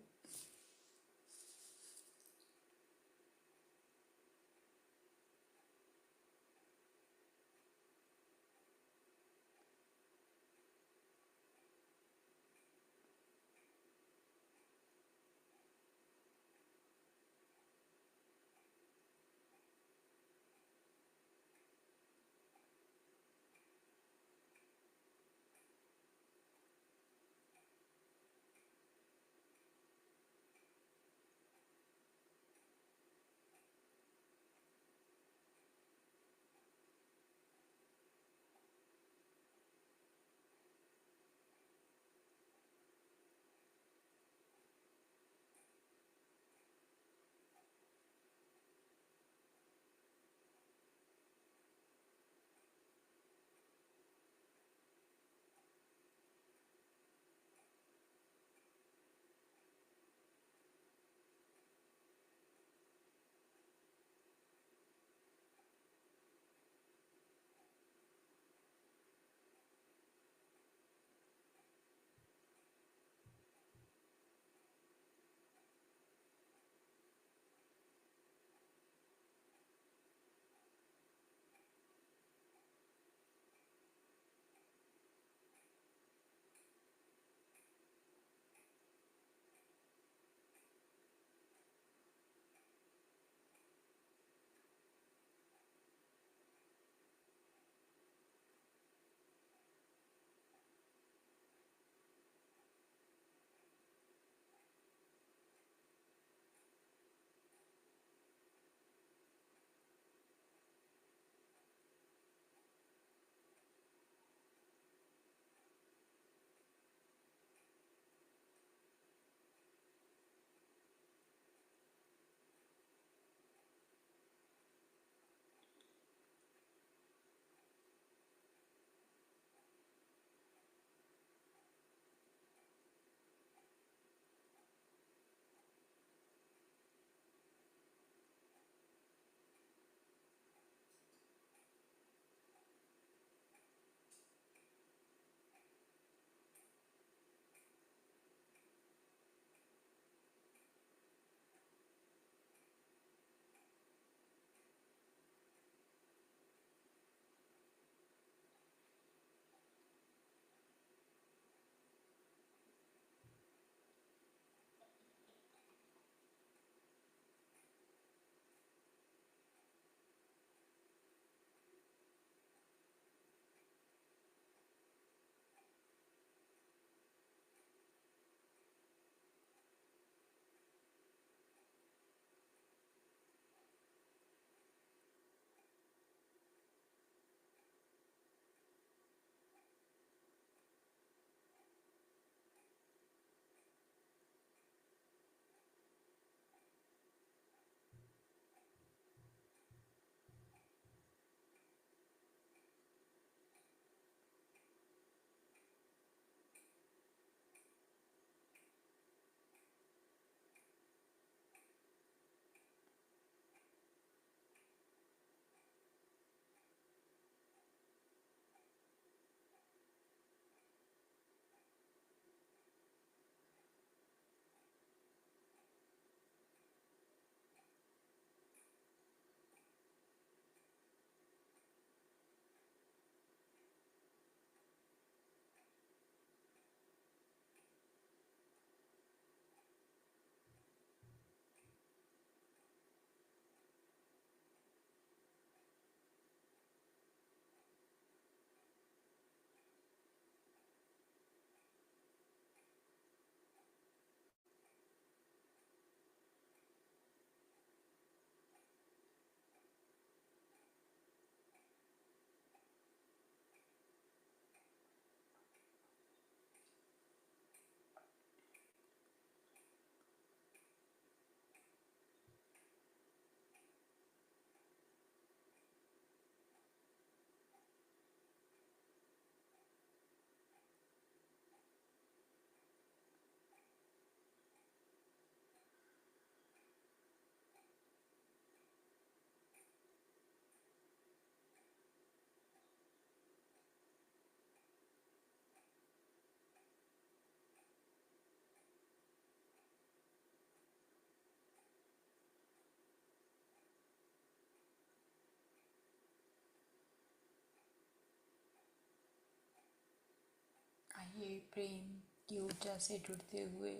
प्रेम की ऊर्जा से जुड़ते हुए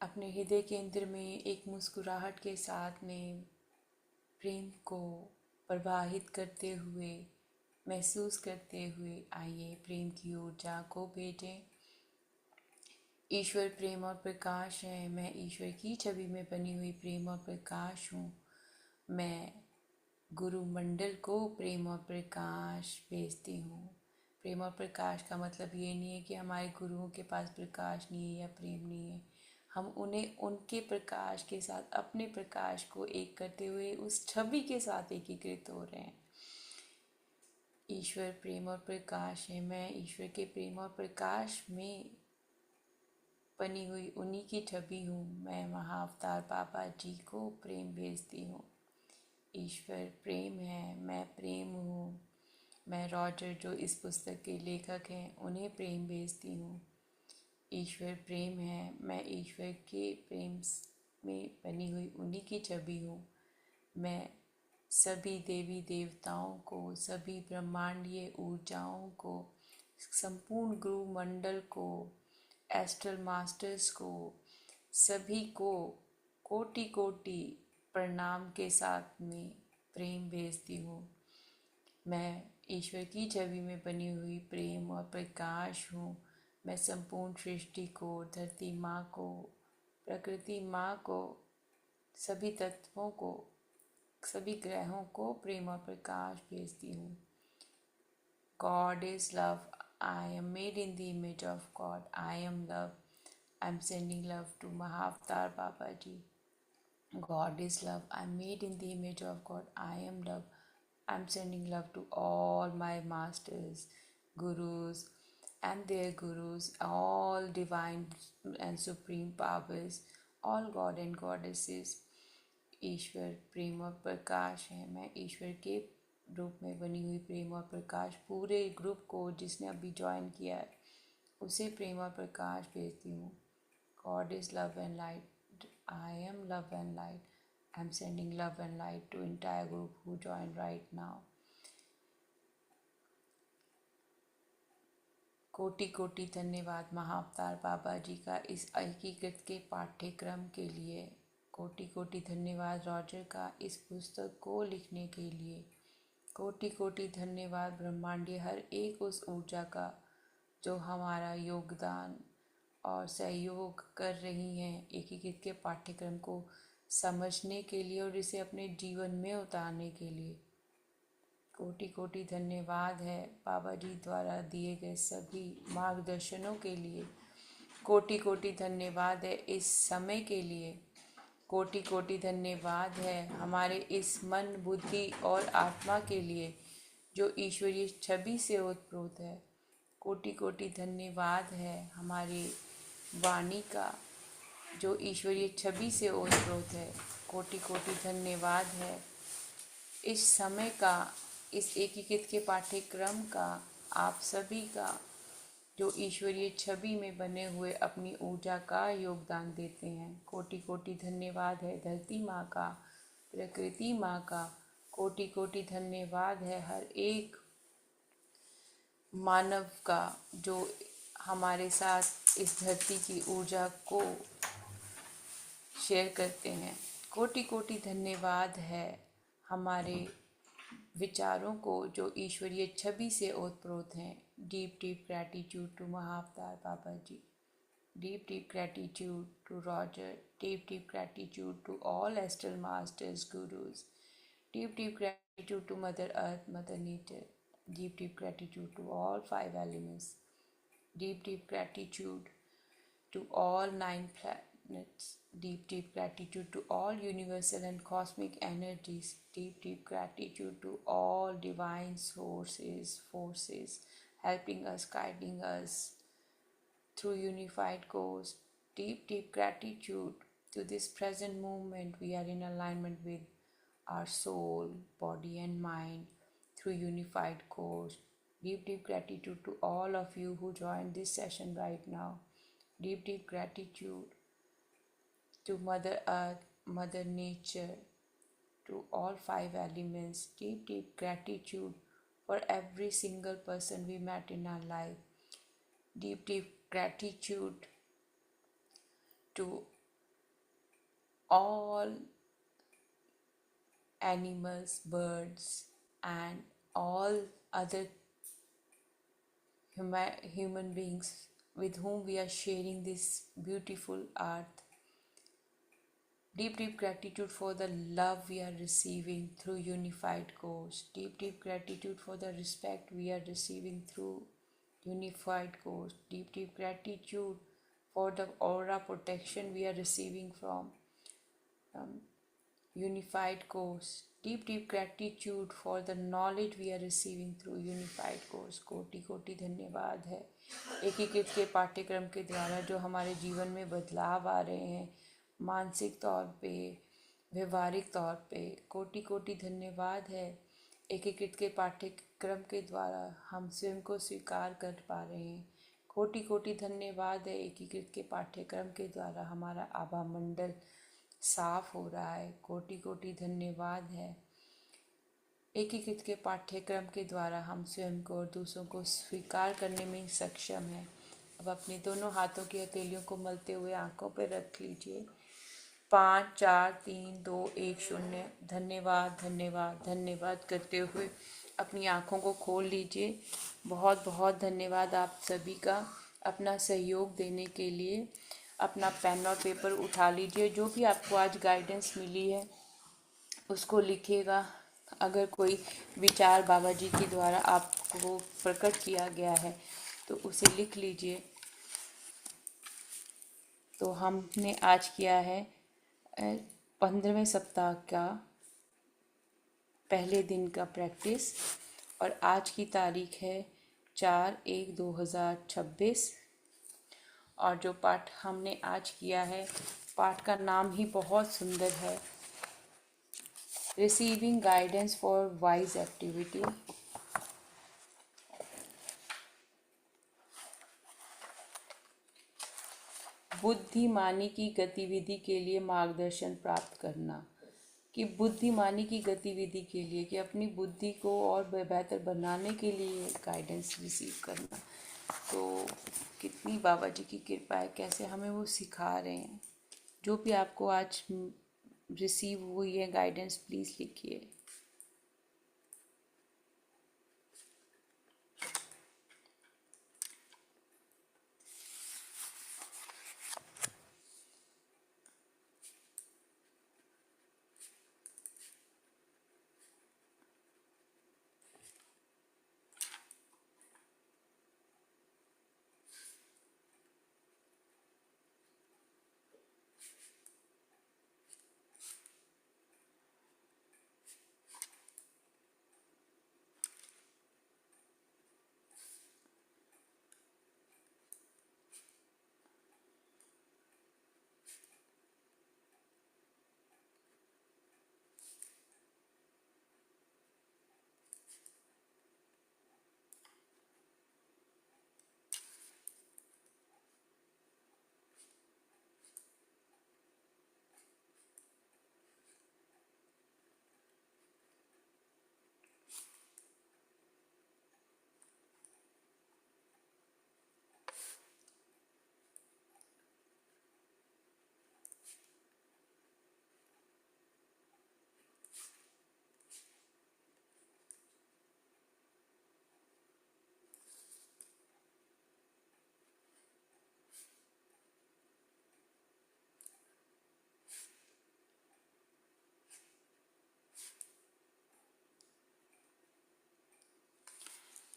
अपने हृदय केंद्र में एक मुस्कुराहट के साथ में प्रेम को प्रवाहित करते हुए, महसूस करते हुए आइए प्रेम की ऊर्जा को भेजें। ईश्वर प्रेम और प्रकाश है। मैं ईश्वर की छवि में बनी हुई प्रेम और प्रकाश हूँ। मैं गुरु मंडल को प्रेम और प्रकाश भेजती हूँ। प्रेम और प्रकाश का मतलब ये नहीं है कि हमारे गुरुओं के पास प्रकाश नहीं है या प्रेम नहीं है। हम उन्हें उनके प्रकाश के साथ अपने प्रकाश को एक करते हुए उस छवि के साथ एकीकृत हो रहे हैं। ईश्वर प्रेम और प्रकाश है। मैं ईश्वर के प्रेम और प्रकाश में बनी हुई उन्हीं की छवि हूँ। मैं महाअवतार बाबा जी को प्रेम भेजती हूँ। ईश्वर प्रेम है, मैं प्रेम हूँ। मैं रॉजर जो इस पुस्तक के लेखक हैं उन्हें प्रेम भेजती हूँ। ईश्वर प्रेम है, मैं ईश्वर के प्रेम में बनी हुई उन्हीं की छवि हूँ। मैं सभी देवी देवताओं को, सभी ब्रह्मांडीय ऊर्जाओं को, संपूर्ण गुरु मंडल को, एस्ट्रल मास्टर्स को, सभी को कोटि कोटि प्रणाम के साथ में प्रेम भेजती हूँ। मैं ईश्वर की छवि में बनी हुई प्रेम और प्रकाश हूँ। मैं संपूर्ण सृष्टि को, धरती माँ को, प्रकृति माँ को, सभी तत्वों को, सभी ग्रहों को प्रेम और प्रकाश भेजती हूँ। God is love. I am made in the image of God. I am love. I am sending love to Mahavatar Babaji. God is love. I am made in the image of God. I am love. I am sending love to all my masters, gurus, and their gurus, all divine and supreme powers, all God and goddesses. ईश्वर प्रेम और प्रकाश है। मैं ईश्वर के रूप में बनी हुई प्रेम और प्रकाश पूरे ग्रुप को जिसने अभी ज्वाइन किया है उसे प्रेम और प्रकाश भेजती हूँ। God is love and light. I am love and light. I am sending love and light to entire group who join right now. कोटि कोटि धन्यवाद महाअवतार बाबा जी का इस एकीकृत के पाठ्यक्रम के लिए। कोटि कोटि धन्यवाद रॉजर का इस पुस्तक को लिखने के लिए। कोटि कोटि धन्यवाद ब्रह्मांडीय हर एक उस ऊर्जा का जो हमारा योगदान और सहयोग कर रही हैं एकीकृत के पाठ्यक्रम को समझने के लिए और इसे अपने जीवन में उतारने के लिए। कोटि कोटि धन्यवाद है बाबा जी द्वारा दिए गए सभी मार्गदर्शनों के लिए। कोटि कोटि धन्यवाद है इस समय के लिए। कोटि कोटि धन्यवाद है हमारे इस मन, बुद्धि और आत्मा के लिए जो ईश्वरीय छवि से ओतप्रोत है। कोटि कोटि धन्यवाद है हमारी वाणी का जो ईश्वरीय छवि से ओतप्रोत है। कोटि कोटि धन्यवाद है इस समय का, इस एकीकृत के पाठ्यक्रम का, आप सभी का जो ईश्वरीय छवि में बने हुए अपनी ऊर्जा का योगदान देते हैं। कोटि कोटि धन्यवाद है धरती माँ का, प्रकृति माँ का। कोटि कोटि धन्यवाद है हर एक मानव का जो हमारे साथ इस धरती की ऊर्जा को शेयर करते हैं। कोटि कोटि धन्यवाद है हमारे विचारों को जो ईश्वरीय छवि से ओतप्रोत हैं। Deep deep gratitude to Mahavatar Baba ji. Deep deep gratitude to Roger. Deep deep gratitude to all astral masters, gurus. Deep deep gratitude to mother earth, mother nature. Deep deep gratitude to all 5 elements. Deep deep gratitude to all 9 planets. Deep deep gratitude to all universal and cosmic energies. Deep deep gratitude to all divine sources, forces helping us, guiding us through unified course. Deep deep gratitude to this present moment. We are in alignment with our soul, body and mind through unified course. Deep deep gratitude to all of you who joined this session right now. Deep deep gratitude to Mother Earth, Mother Nature, to all 5 elements. Deep deep gratitude for every single person we met in our life. Deep, deep gratitude to all animals, birds, and all other human beings with whom we are sharing this beautiful earth. Deep, deep gratitude for the love we are receiving through Unified Course. Deep, deep gratitude for the respect we are receiving through Unified Course. Deep, deep gratitude for the aura protection we are receiving from Unified Course. Deep, deep gratitude for the knowledge we are receiving through Unified Course. कोटि कोटि धन्यवाद है एकीकृत के पाठ्यक्रम के द्वारा जो हमारे जीवन में बदलाव आ रहे हैं, मानसिक तौर पे, व्यवहारिक तौर पे। कोटि कोटि धन्यवाद है एकीकृत के पाठ्यक्रम के द्वारा हम स्वयं को स्वीकार कर पा रहे हैं। कोटि कोटि धन्यवाद है एकीकृत के पाठ्यक्रम के द्वारा हमारा आभा मंडल साफ हो रहा है। कोटि कोटि धन्यवाद है एकीकृत के पाठ्यक्रम के द्वारा हम स्वयं को और दूसरों को स्वीकार करने में सक्षम हैं। अब अपने दोनों हाथों की हथेलियों को मलते हुए आंखों पर रख लीजिए। 5 4 3 2 1 0। धन्यवाद धन्यवाद धन्यवाद करते हुए अपनी आंखों को खोल लीजिए। बहुत बहुत धन्यवाद आप सभी का अपना सहयोग देने के लिए। अपना पेन और पेपर उठा लीजिए। जो भी आपको आज गाइडेंस मिली है उसको लिखिएगा। अगर कोई विचार बाबा जी के द्वारा आपको प्रकट किया गया है तो उसे लिख लीजिए। तो हमने आज किया है 15वें सप्ताह का पहले दिन का प्रैक्टिस और आज की तारीख है 4/1/2026। और जो पाठ हमने आज किया है, पाठ का नाम ही बहुत सुंदर है, receiving guidance for wise activity. बुद्धिमानी की गतिविधि के लिए मार्गदर्शन प्राप्त करना। कि बुद्धिमानी की गतिविधि के लिए, कि अपनी बुद्धि को और बेहतर बनाने के लिए गाइडेंस रिसीव करना। तो कितनी बाबा जी की कृपा है, कैसे हमें वो सिखा रहे हैं। जो भी आपको आज रिसीव हुई है गाइडेंस, प्लीज़ लिखिए।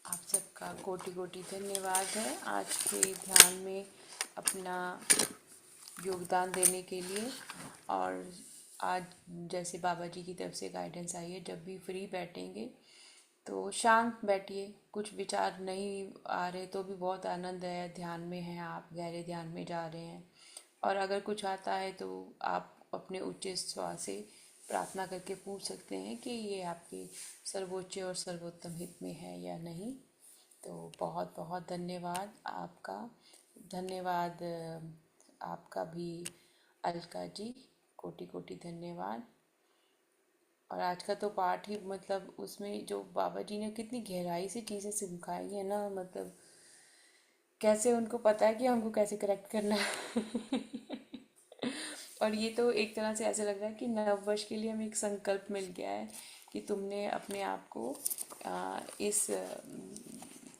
आप सबका कोटि कोटि धन्यवाद है आज के ध्यान में अपना योगदान देने के लिए। और आज जैसे बाबा जी की तरफ से गाइडेंस आई है, जब भी फ्री बैठेंगे तो शांत बैठिए। कुछ विचार नहीं आ रहे तो भी बहुत आनंद है, ध्यान में हैं आप, गहरे ध्यान में जा रहे हैं। और अगर कुछ आता है तो आप अपने उच्च स्वर से प्रार्थना करके पूछ सकते हैं कि ये आपके सर्वोच्च और सर्वोत्तम हित में है या नहीं। तो बहुत बहुत धन्यवाद आपका। धन्यवाद आपका भी अलका जी, कोटि कोटि धन्यवाद। और आज का तो पाठ ही मतलब उसमें जो बाबा जी ने कितनी गहराई से चीज़ें सिखाई है ना, मतलब कैसे उनको पता है कि हमको कैसे करेक्ट करना है। और ये तो एक तरह से ऐसे लग रहा है कि नव वर्ष के लिए हमें एक संकल्प मिल गया है कि तुमने अपने आप को इस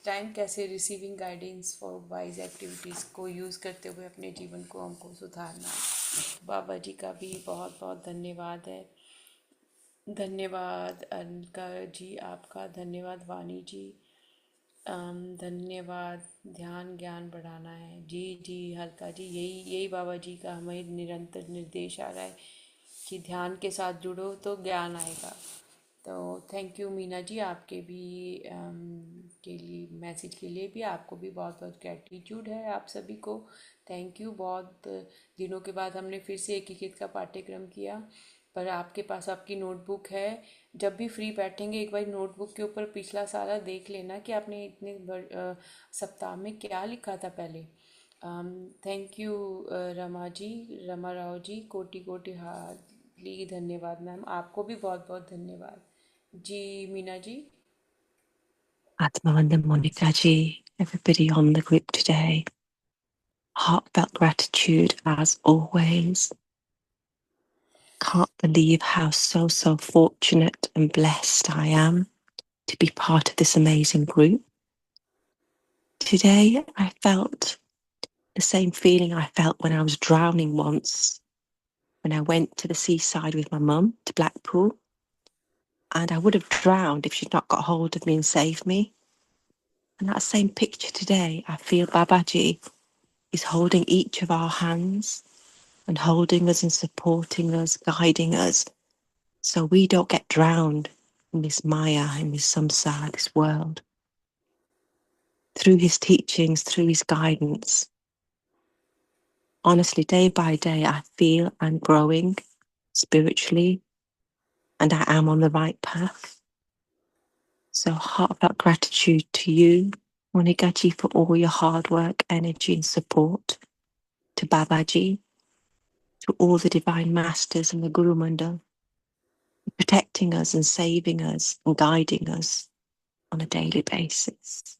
टाइम कैसे receiving guidance for wise activities को यूज़ करते हुए अपने जीवन को हमको सुधारना है। बाबा जी का भी बहुत बहुत धन्यवाद है। धन्यवाद अनका जी, आपका धन्यवाद वानी जी। धन्यवाद। ध्यान ज्ञान बढ़ाना है, जी जी हल्का जी, यही यही बाबा जी का हमें निरंतर निर्देश आ रहा है कि ध्यान के साथ जुड़ो तो ज्ञान आएगा। तो थैंक यू मीना जी, आपके भी के लिए मैसेज के लिए भी आपको भी बहुत बहुत ग्रेटिट्यूड है आप सभी को। Thank you. बहुत दिनों के बाद हमने फिर से एकीकृत का पाठ्यक्रम किया, पर आपके पास आपकी नोटबुक है। जब भी फ्री बैठेंगे एक बार नोटबुक के ऊपर पिछला सारा देख लेना कि आपने इतने सप्ताह में क्या लिखा था पहले। थैंक यू रमा जी, रमा राव जी, कोटि कोटि हार्दिक धन्यवाद मैम, आपको भी बहुत बहुत धन्यवाद। जी Meena ji. Atmananda Monikaji, everybody on the group today. Heartfelt gratitude as always. Can't believe how so fortunate and blessed I am to be part of this amazing group. Today I felt the same feeling I felt when I was drowning once, when I went to the seaside with my mum to Blackpool, and I would have drowned if she'd not got hold of me and saved me. And that same picture today, I feel Babaji is holding each of our hands and holding us and supporting us, guiding us, so we don't get drowned in this Maya, in this samsara, this world. Through his teachings, through his guidance, honestly, day by day, I feel I'm growing spiritually and I am on the right path. So heartfelt gratitude to you, Monigaji, for all your hard work, energy and support, to Babaji, to all the divine masters and the Guru Mandal, protecting us and saving us and guiding us on a daily basis.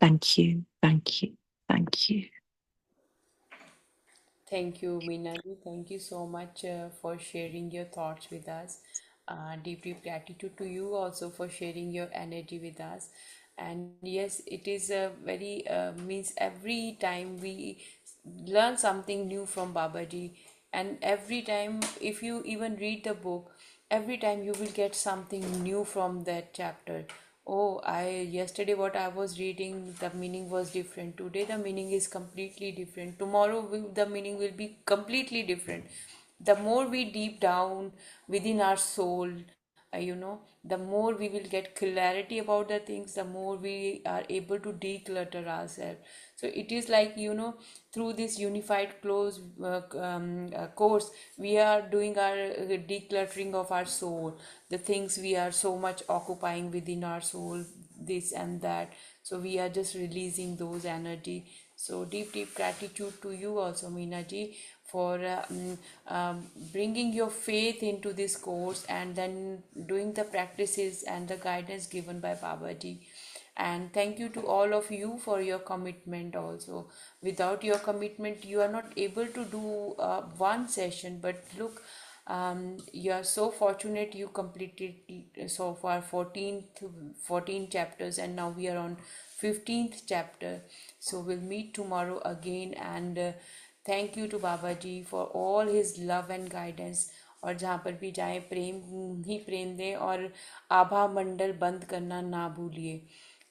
Thank you, thank you, thank you. Thank you, Meena ji. Thank you so much for sharing your thoughts with us. Deep, deep gratitude to you also for sharing your energy with us. And yes, it is a very means every time we learn something new from Babaji, and every time if you even read the book, every time you will get something new from that chapter. Oh, I yesterday what I was reading, the meaning was different. Today the meaning is completely different. Tomorrow the meaning will be completely different. The more we deep down within our soul, the more we will get clarity about the things, the more we are able to declutter ourselves. So it is like, through this unified close course, we are doing our decluttering of our soul, the things we are so much occupying within our soul, this and that. So we are just releasing those energy. So deep, deep gratitude to you also, Meena ji, for bringing your faith into this course and then doing the practices and the guidance given by Babaji. And thank you to all of you for your commitment also. Without your commitment, you are not able to do one session. But look, you are so fortunate you completed so far 14 chapters, and now we are on 15th chapter. So we'll meet tomorrow again, and thank you to Baba ji for all his love and guidance. और जहाँ पर भी जाएं प्रेम ही प्रेम दें, और आभा मंडल बंद करना ना भूलिए।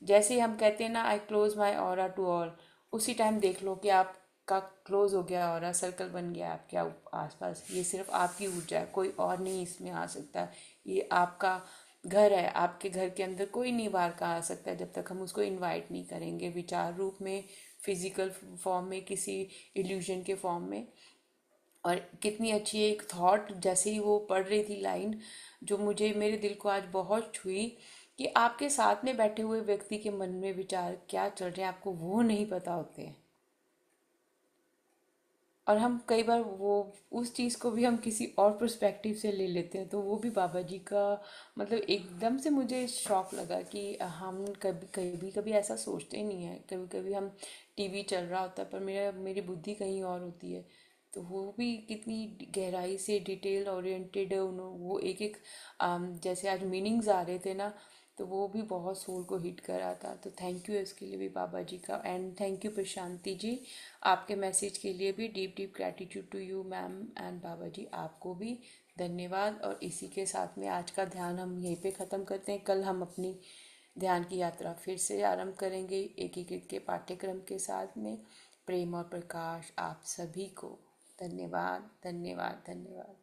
जैसे ही हम कहते हैं ना, I close my aura to all, उसी टाइम देख लो कि आपका क्लोज हो गया, ऑरा सर्कल बन गया आपके आसपास। ये सिर्फ आपकी ऊर्जा है, कोई और नहीं इसमें आ सकता। ये आपका घर है, आपके घर के अंदर कोई नहीं बाहर का आ सकता है जब तक हम उसको इनवाइट नहीं करेंगे, विचार रूप में, फिजिकल फॉर्म में, किसी इल्यूजन के फॉर्म में। और कितनी अच्छी एक थॉट, जैसे ही वो पढ़ रही थी लाइन, जो मुझे मेरे दिल को आज बहुत छुई, कि आपके साथ में बैठे हुए व्यक्ति के मन में विचार क्या चल रहे हैं आपको वो नहीं पता होते हैं। और हम कई बार वो उस चीज़ को भी हम किसी और पर्सपेक्टिव से ले लेते हैं, तो वो भी बाबा जी का मतलब एकदम से मुझे शौक लगा कि हम कभी कभी कभी ऐसा सोचते ही नहीं है। कभी कभी हम टीवी चल रहा होता है पर मेरी बुद्धि कहीं और होती है, तो वो भी कितनी गहराई से डिटेल ओरिएंटेड वो एक एक जैसे आज मीनिंग्स आ रहे थे ना, तो वो भी बहुत सोल को हिट करा था। तो थैंक यू इसके लिए भी बाबा जी का, and thank you Prashanti ji, आपके मैसेज के लिए भी deep deep gratitude to you ma'am, and Baba ji आपको भी धन्यवाद। और इसी के साथ में आज का ध्यान हम यहीं पे ख़त्म करते हैं। कल हम अपनी ध्यान की यात्रा फिर से आरंभ करेंगे एकीकृत के पाठ्यक्रम के साथ में। प्रेम और प्रकाश आप सभी को। धन्यवाद धन्यवाद धन्यवाद।